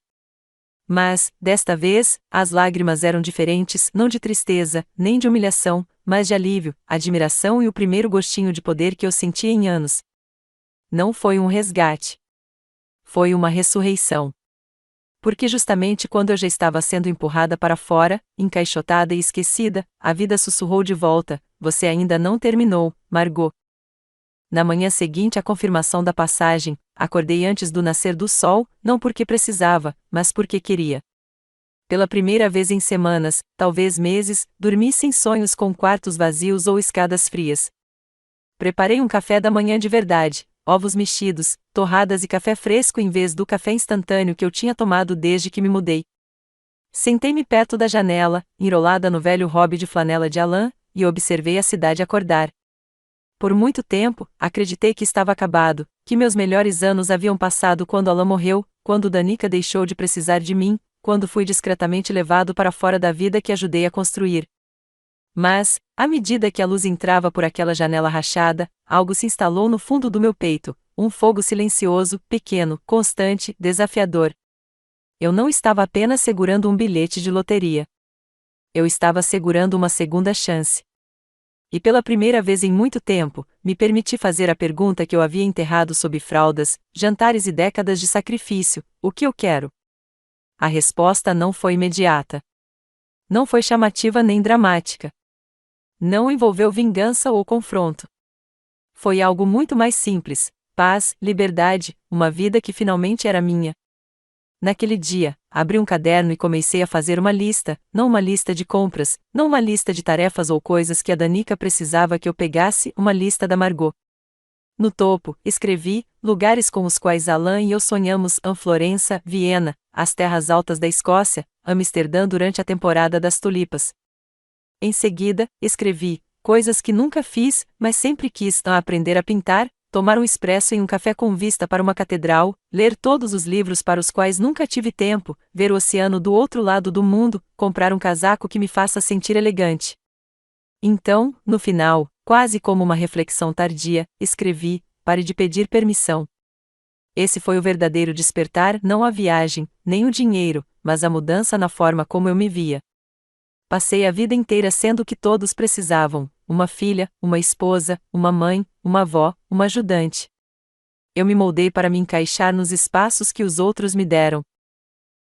Mas, desta vez, as lágrimas eram diferentes, não de tristeza, nem de humilhação, mas de alívio, admiração e o primeiro gostinho de poder que eu sentia em anos. Não foi um resgate. Foi uma ressurreição. Porque justamente quando eu já estava sendo empurrada para fora, encaixotada e esquecida, a vida sussurrou de volta: você ainda não terminou, Margot. Na manhã seguinte à confirmação da passagem, acordei antes do nascer do sol, não porque precisava, mas porque queria. Pela primeira vez em semanas, talvez meses, dormi sem sonhos com quartos vazios ou escadas frias. Preparei um café da manhã de verdade, ovos mexidos, torradas e café fresco em vez do café instantâneo que eu tinha tomado desde que me mudei. Sentei-me perto da janela, enrolada no velho hobby de flanela de Alain, e observei a cidade acordar. Por muito tempo, acreditei que estava acabado, que meus melhores anos haviam passado quando Alain morreu, quando Danica deixou de precisar de mim, quando fui discretamente levado para fora da vida que ajudei a construir. Mas, à medida que a luz entrava por aquela janela rachada, algo se instalou no fundo do meu peito, um fogo silencioso, pequeno, constante, desafiador. Eu não estava apenas segurando um bilhete de loteria. Eu estava segurando uma segunda chance. E pela primeira vez em muito tempo, me permiti fazer a pergunta que eu havia enterrado sob fraldas, jantares e décadas de sacrifício: o que eu quero? A resposta não foi imediata. Não foi chamativa nem dramática. Não envolveu vingança ou confronto. Foi algo muito mais simples: paz, liberdade, uma vida que finalmente era minha. Naquele dia, abri um caderno e comecei a fazer uma lista, não uma lista de compras, não uma lista de tarefas ou coisas que a Danica precisava que eu pegasse, uma lista da Margot. No topo, escrevi: lugares com os quais Alain e eu sonhamos: Florença, Viena, as terras altas da Escócia, Amsterdã durante a temporada das tulipas. Em seguida, escrevi: coisas que nunca fiz, mas sempre quis: aprender a pintar, tomar um expresso em um café com vista para uma catedral, ler todos os livros para os quais nunca tive tempo, ver o oceano do outro lado do mundo, comprar um casaco que me faça sentir elegante. Então, no final, quase como uma reflexão tardia, escrevi: pare de pedir permissão. Esse foi o verdadeiro despertar, não a viagem, nem o dinheiro, mas a mudança na forma como eu me via. Passei a vida inteira sendo o que todos precisavam: uma filha, uma esposa, uma mãe, uma avó, uma ajudante. Eu me moldei para me encaixar nos espaços que os outros me deram.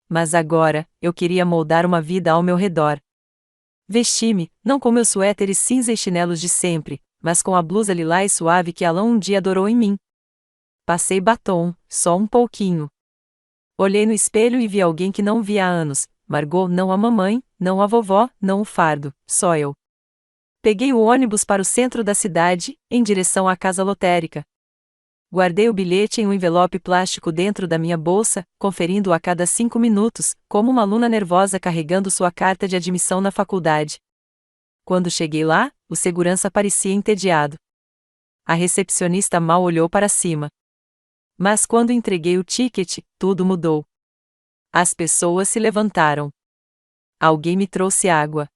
Mas agora, eu queria moldar uma vida ao meu redor. Vesti-me, não com meus suéteres cinza e chinelos de sempre, mas com a blusa lilás suave que Alain um dia adorou em mim. Passei batom, só um pouquinho. Olhei no espelho e vi alguém que não via há anos: Margot, não a mamãe, não a vovó, não o fardo, só eu. Peguei o ônibus para o centro da cidade, em direção à casa lotérica. Guardei o bilhete em um envelope plástico dentro da minha bolsa, conferindo-o a cada 5 minutos, como uma aluna nervosa carregando sua carta de admissão na faculdade. Quando cheguei lá, o segurança parecia entediado. A recepcionista mal olhou para cima. Mas quando entreguei o ticket, tudo mudou. As pessoas se levantaram. Alguém me trouxe água.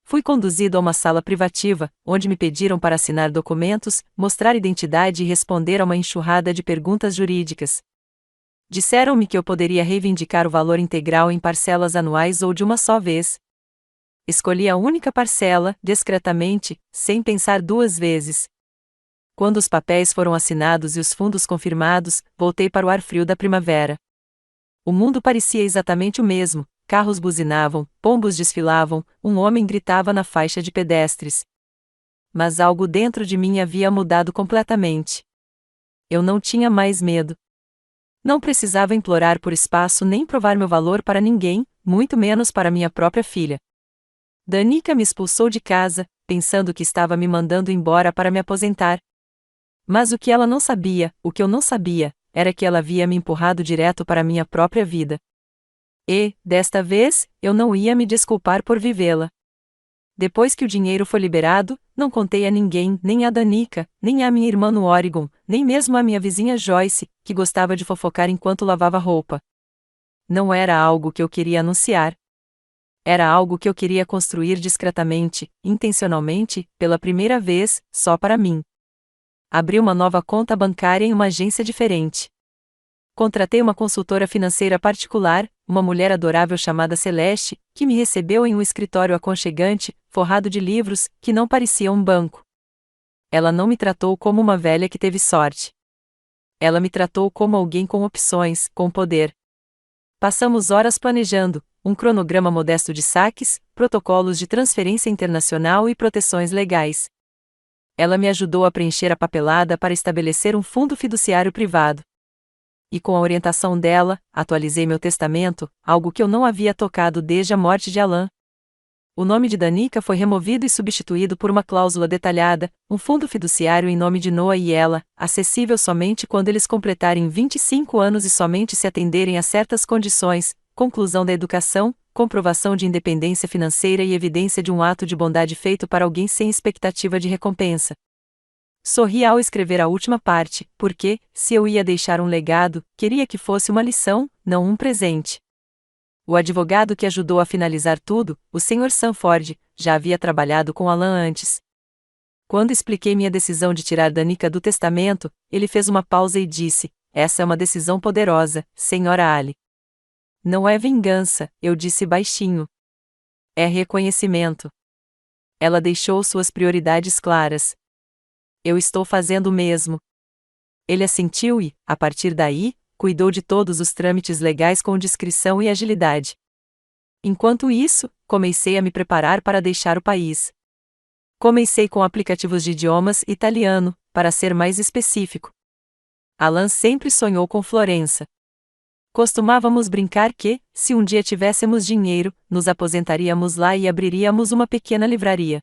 Fui conduzido a uma sala privativa, onde me pediram para assinar documentos, mostrar identidade e responder a uma enxurrada de perguntas jurídicas. Disseram-me que eu poderia reivindicar o valor integral em parcelas anuais ou de uma só vez. Escolhi a única parcela, discretamente, sem pensar duas vezes. Quando os papéis foram assinados e os fundos confirmados, voltei para o ar frio da primavera. O mundo parecia exatamente o mesmo: carros buzinavam, pombos desfilavam, um homem gritava na faixa de pedestres. Mas algo dentro de mim havia mudado completamente. Eu não tinha mais medo. Não precisava implorar por espaço nem provar meu valor para ninguém, muito menos para minha própria filha. Danica me expulsou de casa, pensando que estava me mandando embora para me aposentar. Mas o que ela não sabia, o que eu não sabia, era que ela havia me empurrado direto para minha própria vida. E, desta vez, eu não ia me desculpar por vivê-la. Depois que o dinheiro foi liberado, não contei a ninguém, nem a Danica, nem a minha irmã no Oregon, nem mesmo a minha vizinha Joyce, que gostava de fofocar enquanto lavava roupa. Não era algo que eu queria anunciar. Era algo que eu queria construir discretamente, intencionalmente, pela primeira vez, só para mim. Abri uma nova conta bancária em uma agência diferente. Contratei uma consultora financeira particular, uma mulher adorável chamada Celeste, que me recebeu em um escritório aconchegante, forrado de livros, que não parecia um banco. Ela não me tratou como uma velha que teve sorte. Ela me tratou como alguém com opções, com poder. Passamos horas planejando um cronograma modesto de saques, protocolos de transferência internacional e proteções legais. Ela me ajudou a preencher a papelada para estabelecer um fundo fiduciário privado. E com a orientação dela, atualizei meu testamento, algo que eu não havia tocado desde a morte de Alan. O nome de Danica foi removido e substituído por uma cláusula detalhada, um fundo fiduciário em nome de Noah e ela, acessível somente quando eles completarem 25 anos e somente se atenderem a certas condições, conclusão da educação, comprovação de independência financeira e evidência de um ato de bondade feito para alguém sem expectativa de recompensa. Sorri ao escrever a última parte, porque, se eu ia deixar um legado, queria que fosse uma lição, não um presente. O advogado que ajudou a finalizar tudo, o Sr. Sanford, já havia trabalhado com Alan antes. Quando expliquei minha decisão de tirar Danica do testamento, ele fez uma pausa e disse: "Essa é uma decisão poderosa, Sra. Ali." "Não é vingança", eu disse baixinho. "É reconhecimento." Ela deixou suas prioridades claras. "Eu estou fazendo o mesmo." Ele assentiu e, a partir daí, cuidou de todos os trâmites legais com discrição e agilidade. Enquanto isso, comecei a me preparar para deixar o país. Comecei com aplicativos de idiomas italiano, para ser mais específico. Alan sempre sonhou com Florença. Costumávamos brincar que, se um dia tivéssemos dinheiro, nos aposentaríamos lá e abriríamos uma pequena livraria.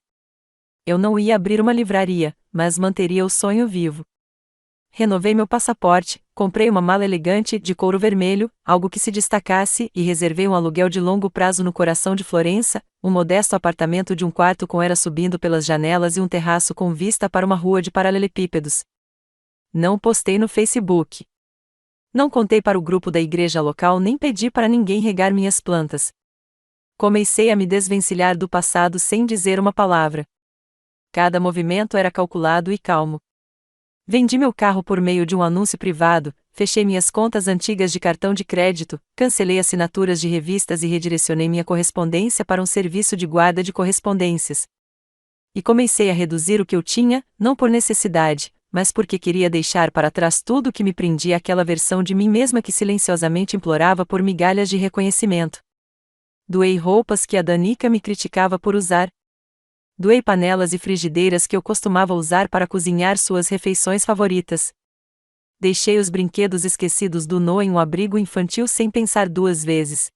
Eu não ia abrir uma livraria, mas manteria o sonho vivo. Renovei meu passaporte, comprei uma mala elegante de couro vermelho, algo que se destacasse, e reservei um aluguel de longo prazo no coração de Florença, um modesto apartamento de um quarto com era subindo pelas janelas e um terraço com vista para uma rua de paralelepípedos. Não postei no Facebook. Não contei para o grupo da igreja local nem pedi para ninguém regar minhas plantas. Comecei a me desvencilhar do passado sem dizer uma palavra. Cada movimento era calculado e calmo. Vendi meu carro por meio de um anúncio privado, fechei minhas contas antigas de cartão de crédito, cancelei assinaturas de revistas e redirecionei minha correspondência para um serviço de guarda de correspondências. E comecei a reduzir o que eu tinha, não por necessidade, mas porque queria deixar para trás tudo que me prendia àquela versão de mim mesma que silenciosamente implorava por migalhas de reconhecimento. Doei roupas que a Danica me criticava por usar. Doei panelas e frigideiras que eu costumava usar para cozinhar suas refeições favoritas. Deixei os brinquedos esquecidos do Noah em um abrigo infantil sem pensar duas vezes.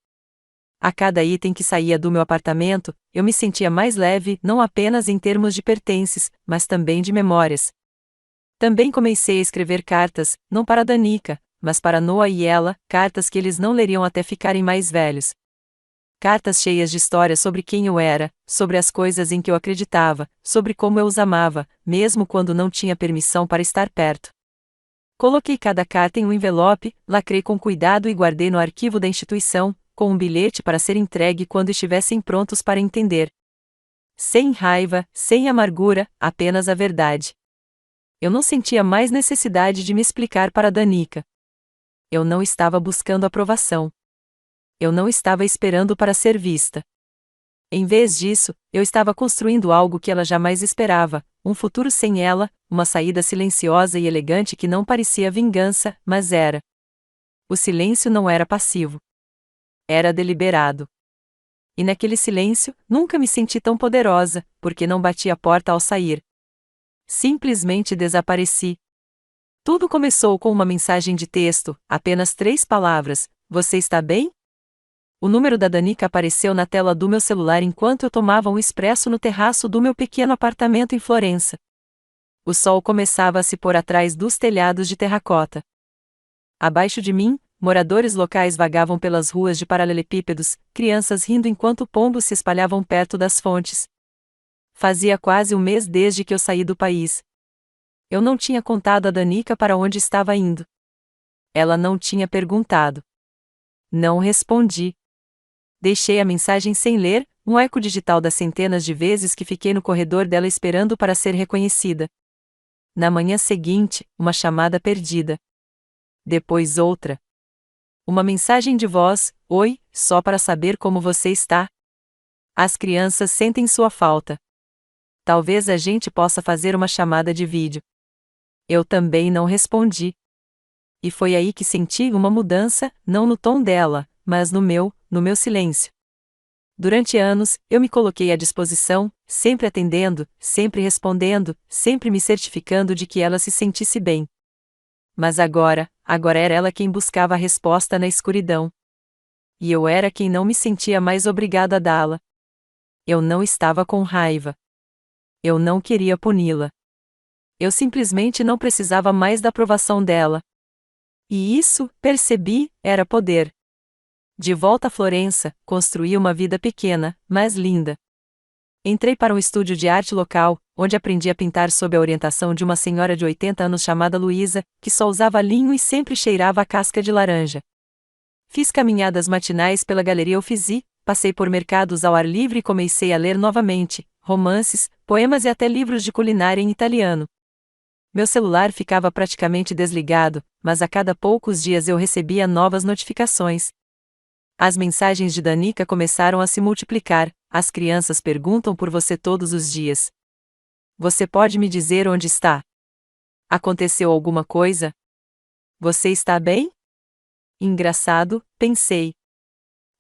A cada item que saía do meu apartamento, eu me sentia mais leve, não apenas em termos de pertences, mas também de memórias. Também comecei a escrever cartas, não para Danica, mas para Noah e ela, cartas que eles não leriam até ficarem mais velhos. Cartas cheias de histórias sobre quem eu era, sobre as coisas em que eu acreditava, sobre como eu os amava, mesmo quando não tinha permissão para estar perto. Coloquei cada carta em um envelope, lacrei com cuidado e guardei no arquivo da instituição, com um bilhete para ser entregue quando estivessem prontos para entender. Sem raiva, sem amargura, apenas a verdade. Eu não sentia mais necessidade de me explicar para Danica. Eu não estava buscando aprovação. Eu não estava esperando para ser vista. Em vez disso, eu estava construindo algo que ela jamais esperava, um futuro sem ela, uma saída silenciosa e elegante que não parecia vingança, mas era. O silêncio não era passivo. Era deliberado. E naquele silêncio, nunca me senti tão poderosa, porque não bati a porta ao sair. Simplesmente desapareci. Tudo começou com uma mensagem de texto, apenas 3 palavras: "Você está bem?" O número da Danica apareceu na tela do meu celular enquanto eu tomava um expresso no terraço do meu pequeno apartamento em Florença. O sol começava a se pôr atrás dos telhados de terracota. Abaixo de mim, moradores locais vagavam pelas ruas de paralelepípedos, crianças rindo enquanto pombos se espalhavam perto das fontes. Fazia quase um mês desde que eu saí do país. Eu não tinha contado a Danica para onde estava indo. Ela não tinha perguntado. Não respondi. Deixei a mensagem sem ler, um eco digital das centenas de vezes que fiquei no corredor dela esperando para ser reconhecida. Na manhã seguinte, uma chamada perdida. Depois outra. Uma mensagem de voz: "Oi, só para saber como você está." As crianças sentem sua falta. Talvez a gente possa fazer uma chamada de vídeo. Eu também não respondi. E foi aí que senti uma mudança, não no tom dela, mas no meu silêncio. Durante anos, eu me coloquei à disposição, sempre atendendo, sempre respondendo, sempre me certificando de que ela se sentisse bem. Mas agora era ela quem buscava a resposta na escuridão. E eu era quem não me sentia mais obrigada a dá-la. Eu não estava com raiva. Eu não queria puni-la. Eu simplesmente não precisava mais da aprovação dela. E isso, percebi, era poder. De volta a Florença, construí uma vida pequena, mas linda. Entrei para um estúdio de arte local, onde aprendi a pintar sob a orientação de uma senhora de 80 anos chamada Luísa, que só usava linho e sempre cheirava a casca de laranja. Fiz caminhadas matinais pela Galeria Uffizi, passei por mercados ao ar livre e comecei a ler novamente, romances, poemas e até livros de culinária em italiano. Meu celular ficava praticamente desligado, mas a cada poucos dias eu recebia novas notificações. As mensagens de Danica começaram a se multiplicar. As crianças perguntam por você todos os dias. Você pode me dizer onde está? Aconteceu alguma coisa? Você está bem? Engraçado, pensei.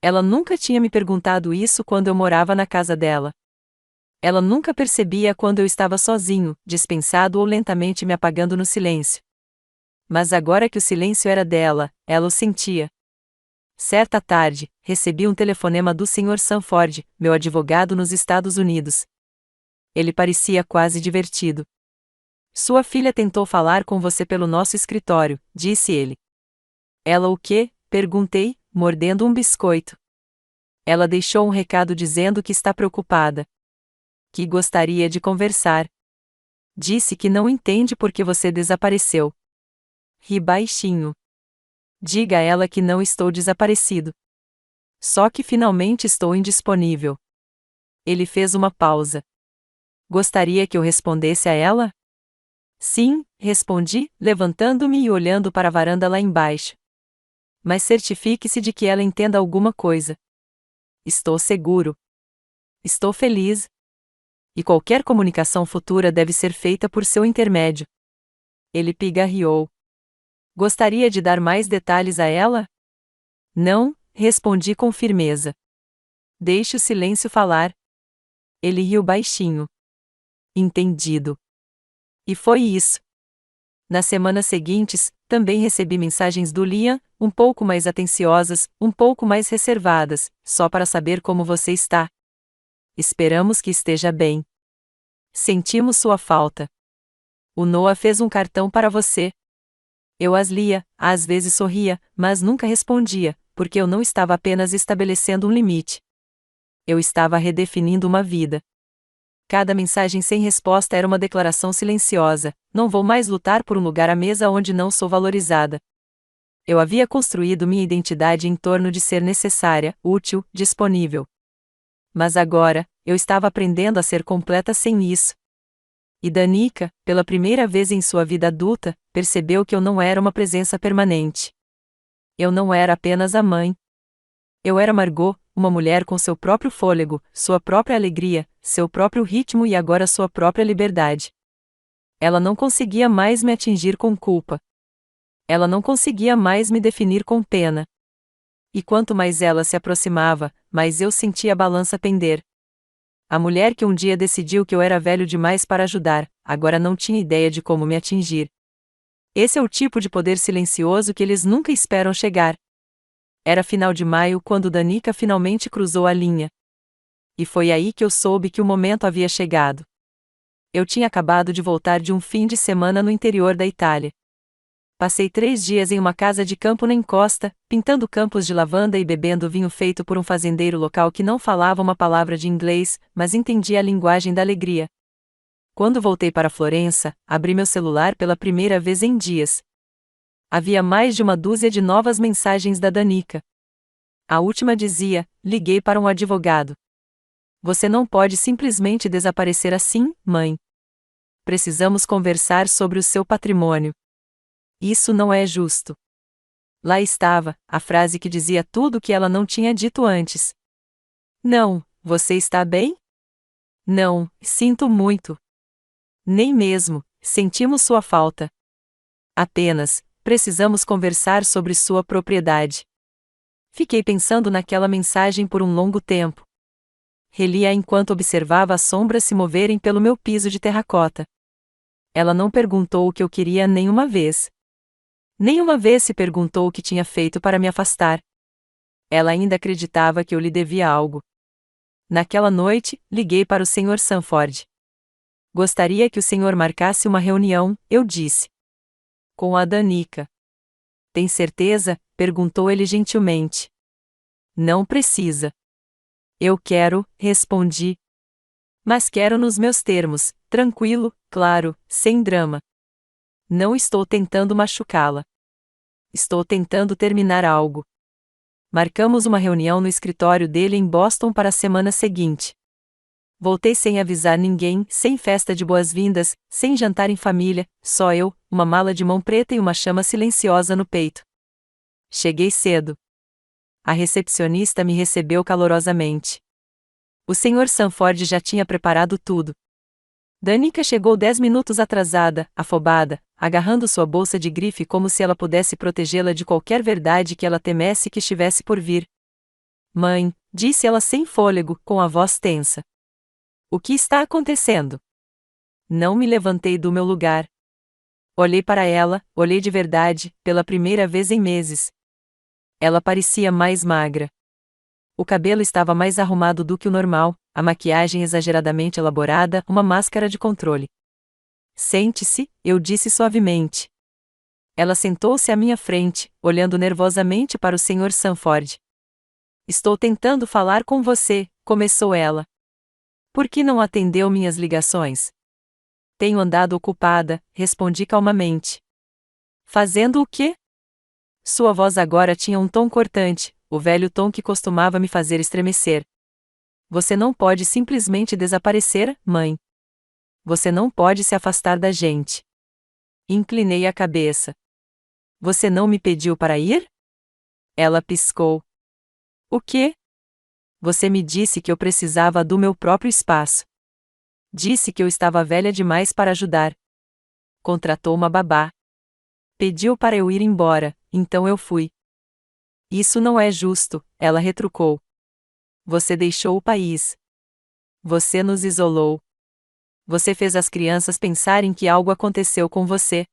Ela nunca tinha me perguntado isso quando eu morava na casa dela. Ela nunca percebia quando eu estava sozinho, dispensado ou lentamente me apagando no silêncio. Mas agora que o silêncio era dela, ela o sentia. Certa tarde, recebi um telefonema do Sr. Sanford, meu advogado nos Estados Unidos. Ele parecia quase divertido. Sua filha tentou falar com você pelo nosso escritório, disse ele. Ela o quê? Perguntei, mordendo um biscoito. Ela deixou um recado dizendo que está preocupada. Que gostaria de conversar. Disse que não entende por que você desapareceu. Ri baixinho. Diga a ela que não estou desaparecido. Só que finalmente estou indisponível. Ele fez uma pausa. Gostaria que eu respondesse a ela? Sim, respondi, levantando-me e olhando para a varanda lá embaixo. Mas certifique-se de que ela entenda alguma coisa. Estou seguro. Estou feliz. E qualquer comunicação futura deve ser feita por seu intermédio. Ele pigarreou. Gostaria de dar mais detalhes a ela? Não, respondi com firmeza. Deixe o silêncio falar. Ele riu baixinho. Entendido. E foi isso. Nas semanas seguintes, também recebi mensagens do Liam, um pouco mais atenciosas, um pouco mais reservadas, só para saber como você está. Esperamos que esteja bem. Sentimos sua falta. O Noah fez um cartão para você. Eu as lia, às vezes sorria, mas nunca respondia, porque eu não estava apenas estabelecendo um limite. Eu estava redefinindo uma vida. Cada mensagem sem resposta era uma declaração silenciosa: não vou mais lutar por um lugar à mesa onde não sou valorizada. Eu havia construído minha identidade em torno de ser necessária, útil, disponível. Mas agora, eu estava aprendendo a ser completa sem isso. E Danica, pela primeira vez em sua vida adulta, percebeu que eu não era uma presença permanente. Eu não era apenas a mãe. Eu era Margot, uma mulher com seu próprio fôlego, sua própria alegria, seu próprio ritmo e agora sua própria liberdade. Ela não conseguia mais me atingir com culpa. Ela não conseguia mais me definir com pena. E quanto mais ela se aproximava, mais eu sentia a balança pender. A mulher que um dia decidiu que eu era velho demais para ajudar, agora não tinha ideia de como me atingir. Esse é o tipo de poder silencioso que eles nunca esperam chegar. Era final de maio quando Danica finalmente cruzou a linha. E foi aí que eu soube que o momento havia chegado. Eu tinha acabado de voltar de um fim de semana no interior da Itália. Passei 3 dias em uma casa de campo na encosta, pintando campos de lavanda e bebendo vinho feito por um fazendeiro local que não falava uma palavra de inglês, mas entendia a linguagem da alegria. Quando voltei para Florença, abri meu celular pela primeira vez em dias. Havia mais de uma dúzia de novas mensagens da Danica. A última dizia: liguei para um advogado. Você não pode simplesmente desaparecer assim, mãe. precisamos conversar sobre o seu patrimônio. Isso não é justo. Lá estava, a frase que dizia tudo o que ela não tinha dito antes. Não, você está bem? Não, sinto muito. Nem mesmo, sentimos sua falta. Apenas, precisamos conversar sobre sua propriedade. Fiquei pensando naquela mensagem por um longo tempo. Relia enquanto observava as sombras se moverem pelo meu piso de terracota. Ela não perguntou o que eu queria nenhuma vez. Nenhuma vez se perguntou o que tinha feito para me afastar. Ela ainda acreditava que eu lhe devia algo. Naquela noite, liguei para o Sr. Sanford. Gostaria que o senhor marcasse uma reunião, eu disse. Com a Danica. Tem certeza? Perguntou ele gentilmente. Não precisa. Eu quero, respondi. Mas quero nos meus termos, tranquilo, claro, sem drama. Não estou tentando machucá-la. Estou tentando terminar algo. Marcamos uma reunião no escritório dele em Boston para a semana seguinte. Voltei sem avisar ninguém, sem festa de boas-vindas, sem jantar em família, só eu, uma mala de mão preta e uma chama silenciosa no peito. Cheguei cedo. A recepcionista me recebeu calorosamente. O Sr. Sanford já tinha preparado tudo. Danica chegou 10 minutos atrasada, afobada, agarrando sua bolsa de grife como se ela pudesse protegê-la de qualquer verdade que ela temesse que estivesse por vir. Mãe, disse ela sem fôlego, com a voz tensa. O que está acontecendo? Não me levantei do meu lugar. Olhei para ela, olhei de verdade, pela primeira vez em meses. Ela parecia mais magra. O cabelo estava mais arrumado do que o normal, a maquiagem exageradamente elaborada, uma máscara de controle. Sente-se, eu disse suavemente. Ela sentou-se à minha frente, olhando nervosamente para o Sr. Sanford. Estou tentando falar com você, começou ela. Por que não atendeu minhas ligações? Tenho andado ocupada, respondi calmamente. Fazendo o quê? Sua voz agora tinha um tom cortante, o velho tom que costumava me fazer estremecer. Você não pode simplesmente desaparecer, mãe. Você não pode se afastar da gente. Inclinei a cabeça. Você não me pediu para ir? Ela piscou. O quê? Você me disse que eu precisava do meu próprio espaço. Disse que eu estava velha demais para ajudar. Contratou uma babá. Pediu para eu ir embora, então eu fui. Isso não é justo, ela retrucou. Você deixou o país. Você nos isolou. Você fez as crianças pensarem que algo aconteceu com você.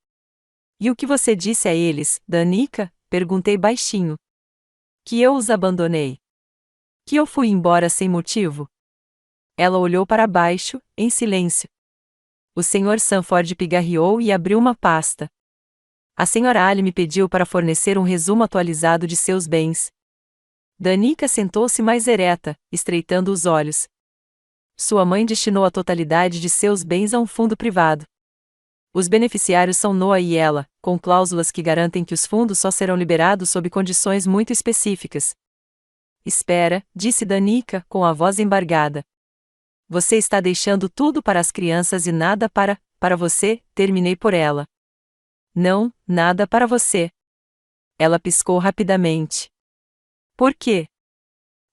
E o que você disse a eles, Danica? Perguntei baixinho. Que eu os abandonei. Que eu fui embora sem motivo. Ela olhou para baixo, em silêncio. O Sr. Sanford pigarreou e abriu uma pasta. A Sra. Ali me pediu para fornecer um resumo atualizado de seus bens. Danica sentou-se mais ereta, estreitando os olhos. Sua mãe destinou a totalidade de seus bens a um fundo privado. Os beneficiários são Noah e ela, com cláusulas que garantem que os fundos só serão liberados sob condições muito específicas. Espera, disse Danica, com a voz embargada. Você está deixando tudo para as crianças e nada para você, terminei por ela. Não, nada para você. Ela piscou rapidamente. Por quê?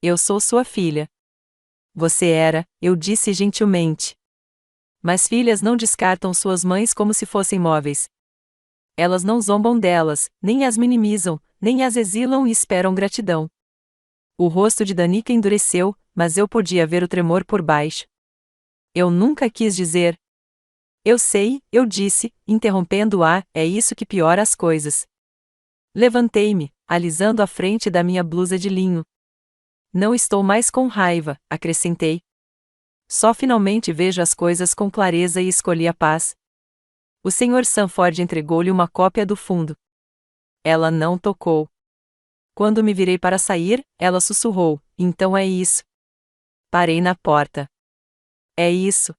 Eu sou sua filha. Você era, eu disse gentilmente. Mas filhas não descartam suas mães como se fossem móveis. Elas não zombam delas, nem as minimizam, nem as exilam e esperam gratidão. O rosto de Danica endureceu, mas eu podia ver o tremor por baixo. Eu nunca quis dizer. Eu sei, eu disse, interrompendo-a, é isso que piora as coisas. Levantei-me, alisando a frente da minha blusa de linho. Não estou mais com raiva, acrescentei. Só finalmente vejo as coisas com clareza e escolhi a paz. O Sr. Sanford entregou-lhe uma cópia do fundo. Ela não tocou. Quando me virei para sair, ela sussurrou, então é isso. Parei na porta. É isso.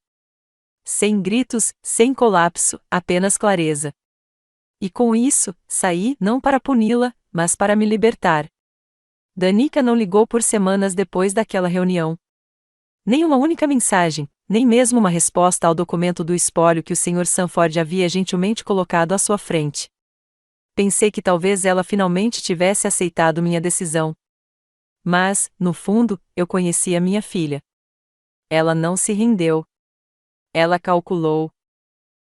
Sem gritos, sem colapso, apenas clareza. E com isso, saí, não para puni-la, mas para me libertar. Danica não ligou por semanas depois daquela reunião. Nem uma única mensagem, nem mesmo uma resposta ao documento do espólio que o Sr. Sanford havia gentilmente colocado à sua frente. Pensei que talvez ela finalmente tivesse aceitado minha decisão. Mas, no fundo, eu conhecia minha filha. Ela não se rendeu. Ela calculou.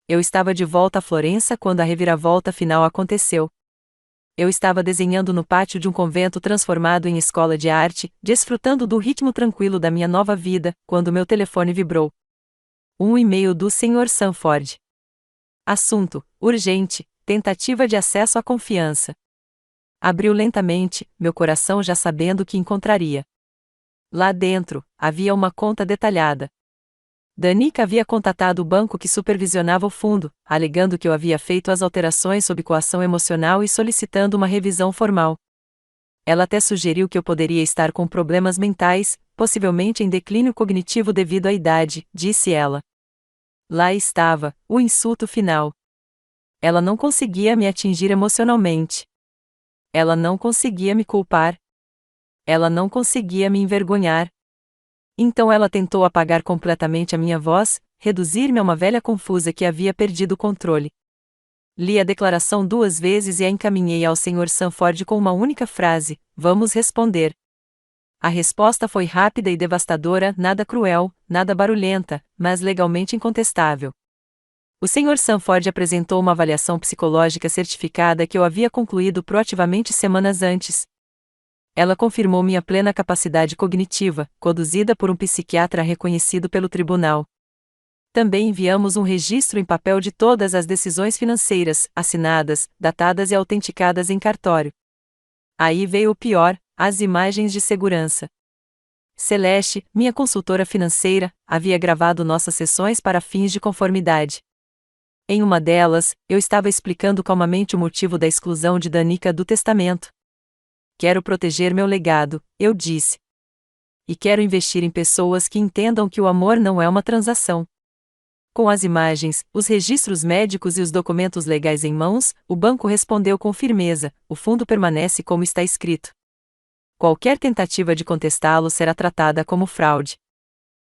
Eu estava de volta a Florença quando a reviravolta final aconteceu. Eu estava desenhando no pátio de um convento transformado em escola de arte, desfrutando do ritmo tranquilo da minha nova vida, quando meu telefone vibrou. Um e-mail do Sr. Sanford. Assunto: urgente, tentativa de acesso à confiança. Abriu lentamente, meu coração já sabendo o que encontraria. Lá dentro, havia uma conta detalhada. Danica havia contatado o banco que supervisionava o fundo, alegando que eu havia feito as alterações sob coação emocional e solicitando uma revisão formal. Ela até sugeriu que eu poderia estar com problemas mentais, possivelmente em declínio cognitivo devido à idade, disse ela. Lá estava, o insulto final. Ela não conseguia me atingir emocionalmente. Ela não conseguia me culpar. Ela não conseguia me envergonhar. Então ela tentou apagar completamente a minha voz, reduzir-me a uma velha confusa que havia perdido o controle. Li a declaração 2 vezes e a encaminhei ao Sr. Sanford com uma única frase: vamos responder. A resposta foi rápida e devastadora, nada cruel, nada barulhenta, mas legalmente incontestável. O Sr. Sanford apresentou uma avaliação psicológica certificada que eu havia concluído proativamente semanas antes. Ela confirmou minha plena capacidade cognitiva, conduzida por um psiquiatra reconhecido pelo tribunal. Também enviamos um registro em papel de todas as decisões financeiras, assinadas, datadas e autenticadas em cartório. Aí veio o pior: as imagens de segurança. Celeste, minha consultora financeira, havia gravado nossas sessões para fins de conformidade. Em uma delas, eu estava explicando calmamente o motivo da exclusão de Danica do testamento. Quero proteger meu legado, eu disse. E quero investir em pessoas que entendam que o amor não é uma transação. Com as imagens, os registros médicos e os documentos legais em mãos, o banco respondeu com firmeza: o fundo permanece como está escrito. Qualquer tentativa de contestá-lo será tratada como fraude.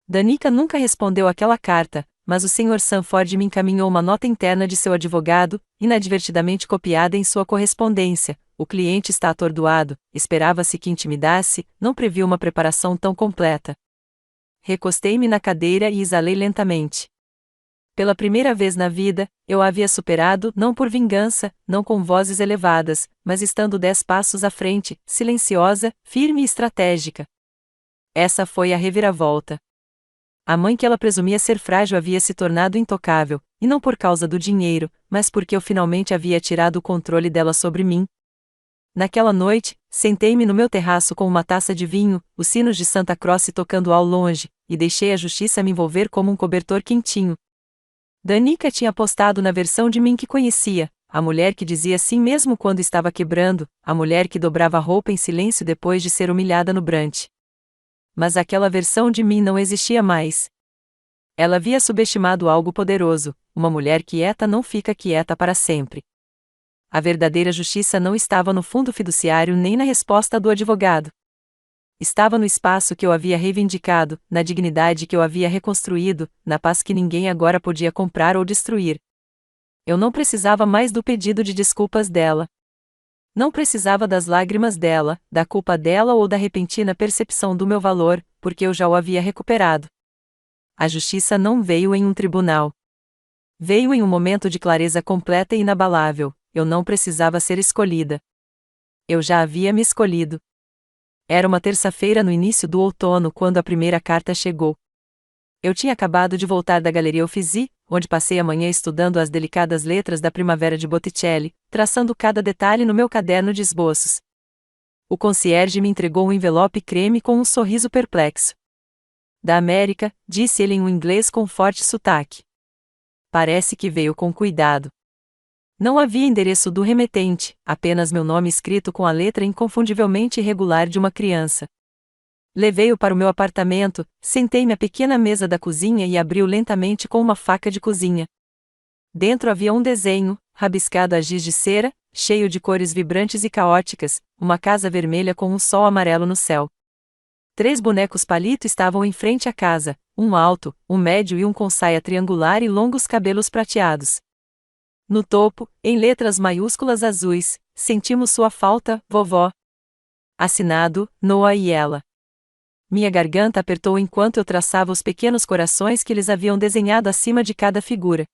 Danica nunca respondeu àquela carta, mas o Sr. Sanford me encaminhou uma nota interna de seu advogado, inadvertidamente copiada em sua correspondência. O cliente está atordoado, esperava-se que intimidasse, não previu uma preparação tão completa. Recostei-me na cadeira e exalei lentamente. Pela primeira vez na vida, eu a havia superado, não por vingança, não com vozes elevadas, mas estando 10 passos à frente, silenciosa, firme e estratégica. Essa foi a reviravolta. A mãe que ela presumia ser frágil havia se tornado intocável, e não por causa do dinheiro, mas porque eu finalmente havia tirado o controle dela sobre mim. Naquela noite, sentei-me no meu terraço com uma taça de vinho, os sinos de Santa Croce tocando ao longe, e deixei a justiça me envolver como um cobertor quentinho. Danica tinha apostado na versão de mim que conhecia, a mulher que dizia sim mesmo quando estava quebrando, a mulher que dobrava a roupa em silêncio depois de ser humilhada no brunch. Mas aquela versão de mim não existia mais. Ela havia subestimado algo poderoso: uma mulher quieta não fica quieta para sempre. A verdadeira justiça não estava no fundo fiduciário nem na resposta do advogado. Estava no espaço que eu havia reivindicado, na dignidade que eu havia reconstruído, na paz que ninguém agora podia comprar ou destruir. Eu não precisava mais do pedido de desculpas dela. Não precisava das lágrimas dela, da culpa dela ou da repentina percepção do meu valor, porque eu já o havia recuperado. A justiça não veio em um tribunal. Veio em um momento de clareza completa e inabalável. Eu não precisava ser escolhida. Eu já havia me escolhido. Era uma terça-feira no início do outono quando a primeira carta chegou. Eu tinha acabado de voltar da Galeria Uffizi, onde passei a manhã estudando as delicadas letras da Primavera de Botticelli, traçando cada detalhe no meu caderno de esboços. O concierge me entregou um envelope creme com um sorriso perplexo. Da América, disse ele em um inglês com forte sotaque. Parece que veio com cuidado. Não havia endereço do remetente, apenas meu nome escrito com a letra inconfundivelmente irregular de uma criança. Levei-o para o meu apartamento, sentei-me à pequena mesa da cozinha e abri-o lentamente com uma faca de cozinha. Dentro havia um desenho, rabiscado a giz de cera, cheio de cores vibrantes e caóticas, uma casa vermelha com um sol amarelo no céu. 3 bonecos palito estavam em frente à casa, um alto, um médio e um com saia triangular e longos cabelos prateados. No topo, em letras maiúsculas azuis, sentimos sua falta, vovó. Assinado, Noah e ela. Minha garganta apertou enquanto eu traçava os pequenos corações que eles haviam desenhado acima de cada figura.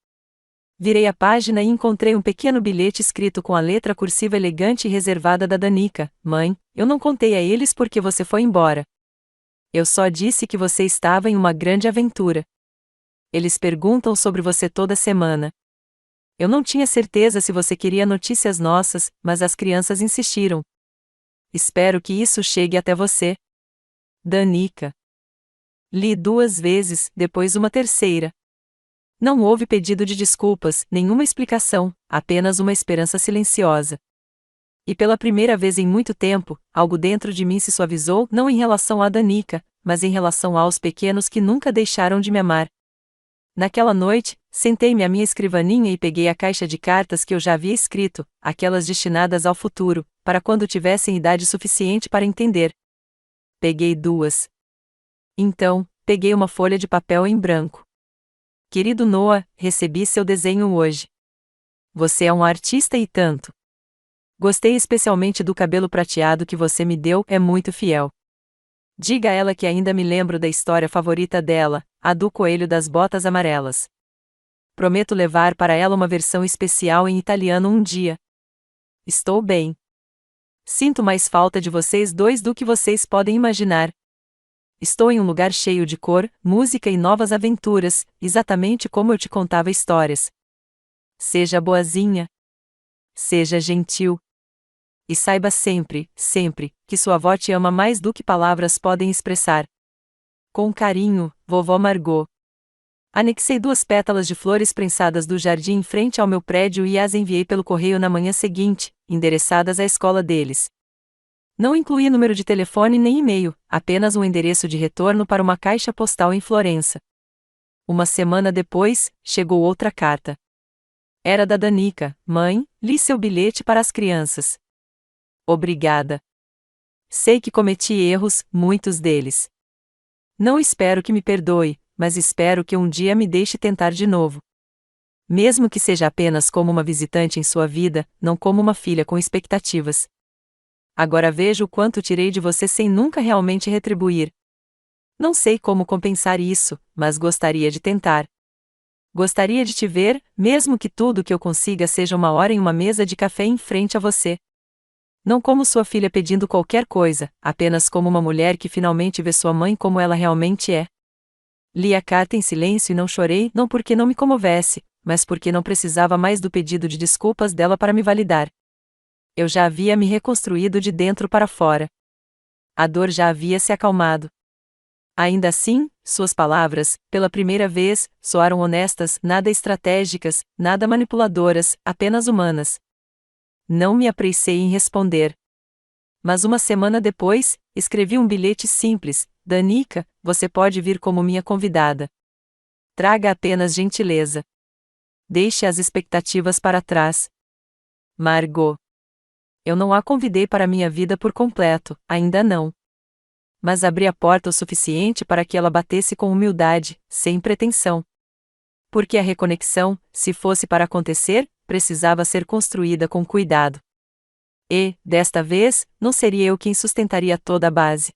Virei a página e encontrei um pequeno bilhete escrito com a letra cursiva elegante e reservada da Danica: Mãe, eu não contei a eles porque você foi embora. Eu só disse que você estava em uma grande aventura. Eles perguntam sobre você toda semana. Eu não tinha certeza se você queria notícias nossas, mas as crianças insistiram. Espero que isso chegue até você. Danica. Li 2 vezes, depois uma terceira. Não houve pedido de desculpas, nenhuma explicação, apenas uma esperança silenciosa. E pela primeira vez em muito tempo, algo dentro de mim se suavizou, não em relação a Danica, mas em relação aos pequenos que nunca deixaram de me amar. Naquela noite, sentei-me à minha escrivaninha e peguei a caixa de cartas que eu já havia escrito, aquelas destinadas ao futuro, para quando tivessem idade suficiente para entender. Peguei 2. Então, peguei uma folha de papel em branco. Querido Noah, recebi seu desenho hoje. Você é um artista e tanto. Gostei especialmente do cabelo prateado que você me deu, é muito fiel. Diga a ela que ainda me lembro da história favorita dela, a do coelho das botas amarelas. Prometo levar para ela uma versão especial em italiano um dia. Estou bem. Sinto mais falta de vocês dois do que vocês podem imaginar. Estou em um lugar cheio de cor, música e novas aventuras, exatamente como eu te contava histórias. Seja boazinha. Seja gentil. E saiba sempre, sempre, que sua avó te ama mais do que palavras podem expressar. Com carinho, vovó Margot. Anexei 2 pétalas de flores prensadas do jardim em frente ao meu prédio e as enviei pelo correio na manhã seguinte, endereçadas à escola deles. Não incluí número de telefone nem e-mail, apenas um endereço de retorno para uma caixa postal em Florença. Uma semana depois, chegou outra carta. Era da Danica: Mãe, li seu bilhete para as crianças. Obrigada. Sei que cometi erros, muitos deles. Não espero que me perdoe, mas espero que um dia me deixe tentar de novo. Mesmo que seja apenas como uma visitante em sua vida, não como uma filha com expectativas. Agora vejo o quanto tirei de você sem nunca realmente retribuir. Não sei como compensar isso, mas gostaria de tentar. Gostaria de te ver, mesmo que tudo que eu consiga seja 1 hora em uma mesa de café em frente a você. Não como sua filha pedindo qualquer coisa, apenas como uma mulher que finalmente vê sua mãe como ela realmente é. Li a carta em silêncio e não chorei, não porque não me comovesse, mas porque não precisava mais do pedido de desculpas dela para me validar. Eu já havia me reconstruído de dentro para fora. A dor já havia se acalmado. Ainda assim, suas palavras, pela primeira vez, soaram honestas, nada estratégicas, nada manipuladoras, apenas humanas. Não me apressei em responder. Mas 1 semana depois, escrevi um bilhete simples: Danica, você pode vir como minha convidada. Traga apenas gentileza. Deixe as expectativas para trás. Margot. Eu não a convidei para minha vida por completo, ainda não. Mas abri a porta o suficiente para que ela batesse com humildade, sem pretensão. Porque a reconexão, se fosse para acontecer, precisava ser construída com cuidado. E, desta vez, não seria eu quem sustentaria toda a base.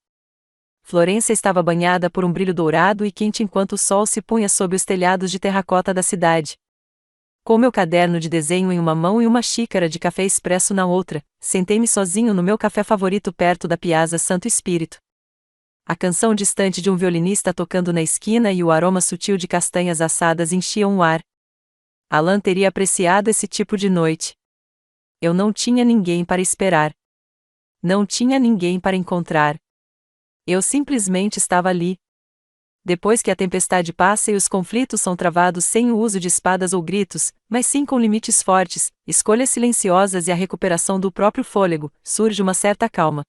Florença estava banhada por um brilho dourado e quente enquanto o sol se punha sob os telhados de terracota da cidade. Com meu caderno de desenho em uma mão e uma xícara de café expresso na outra, sentei-me sozinho no meu café favorito perto da Piazza Santo Espírito. A canção distante de um violinista tocando na esquina e o aroma sutil de castanhas assadas enchiam o ar. Alan teria apreciado esse tipo de noite. Eu não tinha ninguém para esperar. Não tinha ninguém para encontrar. Eu simplesmente estava ali. Depois que a tempestade passa e os conflitos são travados sem o uso de espadas ou gritos, mas sim com limites fortes, escolhas silenciosas e a recuperação do próprio fôlego, surge uma certa calma.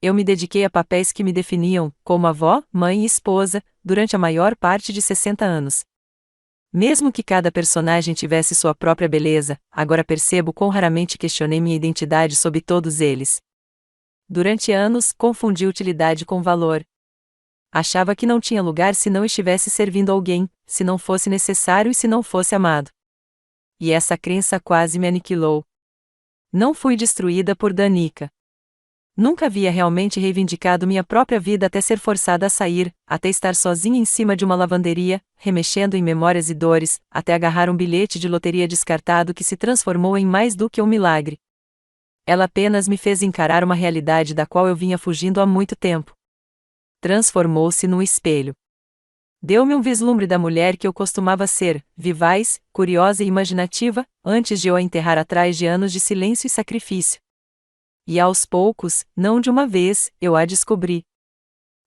Eu me dediquei a papéis que me definiam, como avó, mãe e esposa, durante a maior parte de 60 anos. Mesmo que cada personagem tivesse sua própria beleza, agora percebo quão raramente questionei minha identidade sob todos eles. Durante anos, confundi utilidade com valor. Achava que não tinha lugar se não estivesse servindo alguém, se não fosse necessário e se não fosse amado. E essa crença quase me aniquilou. Não fui destruída por Danica. Nunca havia realmente reivindicado minha própria vida até ser forçada a sair, até estar sozinha em cima de uma lavanderia, remexendo em memórias e dores, até agarrar um bilhete de loteria descartado que se transformou em mais do que um milagre. Ela apenas me fez encarar uma realidade da qual eu vinha fugindo há muito tempo. Transformou-se num espelho. Deu-me um vislumbre da mulher que eu costumava ser, vivaz, curiosa e imaginativa, antes de eu a enterrar atrás de anos de silêncio e sacrifício. E aos poucos, não de uma vez, eu a descobri.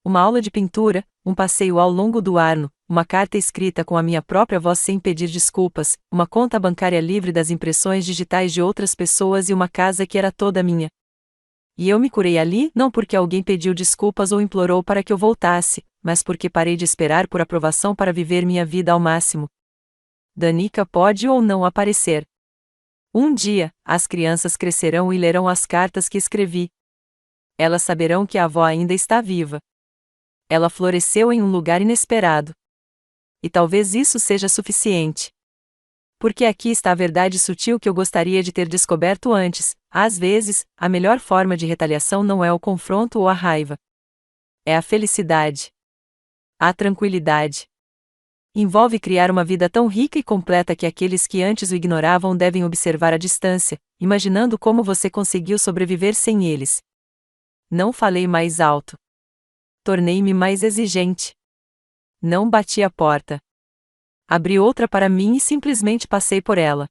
Uma aula de pintura, um passeio ao longo do Arno, uma carta escrita com a minha própria voz sem pedir desculpas, uma conta bancária livre das impressões digitais de outras pessoas e uma casa que era toda minha. E eu me curei ali, não porque alguém pediu desculpas ou implorou para que eu voltasse, mas porque parei de esperar por aprovação para viver minha vida ao máximo. Danica pode ou não aparecer. Um dia, as crianças crescerão e lerão as cartas que escrevi. Elas saberão que a avó ainda está viva. Ela floresceu em um lugar inesperado. E talvez isso seja suficiente. Porque aqui está a verdade sutil que eu gostaria de ter descoberto antes. Às vezes, a melhor forma de retaliação não é o confronto ou a raiva. É a felicidade. A tranquilidade. Envolve criar uma vida tão rica e completa que aqueles que antes o ignoravam devem observar à distância, imaginando como você conseguiu sobreviver sem eles. Não falei mais alto. Tornei-me mais exigente. Não bati a porta. Abri outra para mim e simplesmente passei por ela.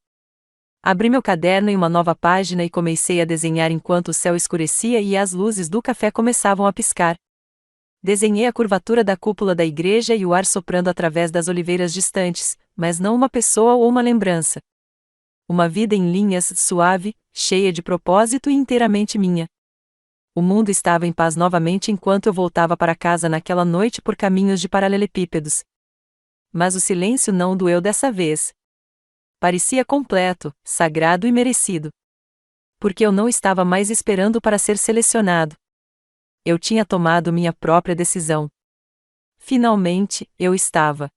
Abri meu caderno em uma nova página e comecei a desenhar enquanto o céu escurecia e as luzes do café começavam a piscar. Desenhei a curvatura da cúpula da igreja e o ar soprando através das oliveiras distantes, mas não uma pessoa ou uma lembrança. Uma vida em linhas, suave, cheia de propósito e inteiramente minha. O mundo estava em paz novamente enquanto eu voltava para casa naquela noite por caminhos de paralelepípedos. Mas o silêncio não doeu dessa vez. Parecia completo, sagrado e merecido. Porque eu não estava mais esperando para ser selecionado. Eu tinha tomado minha própria decisão. Finalmente, eu estava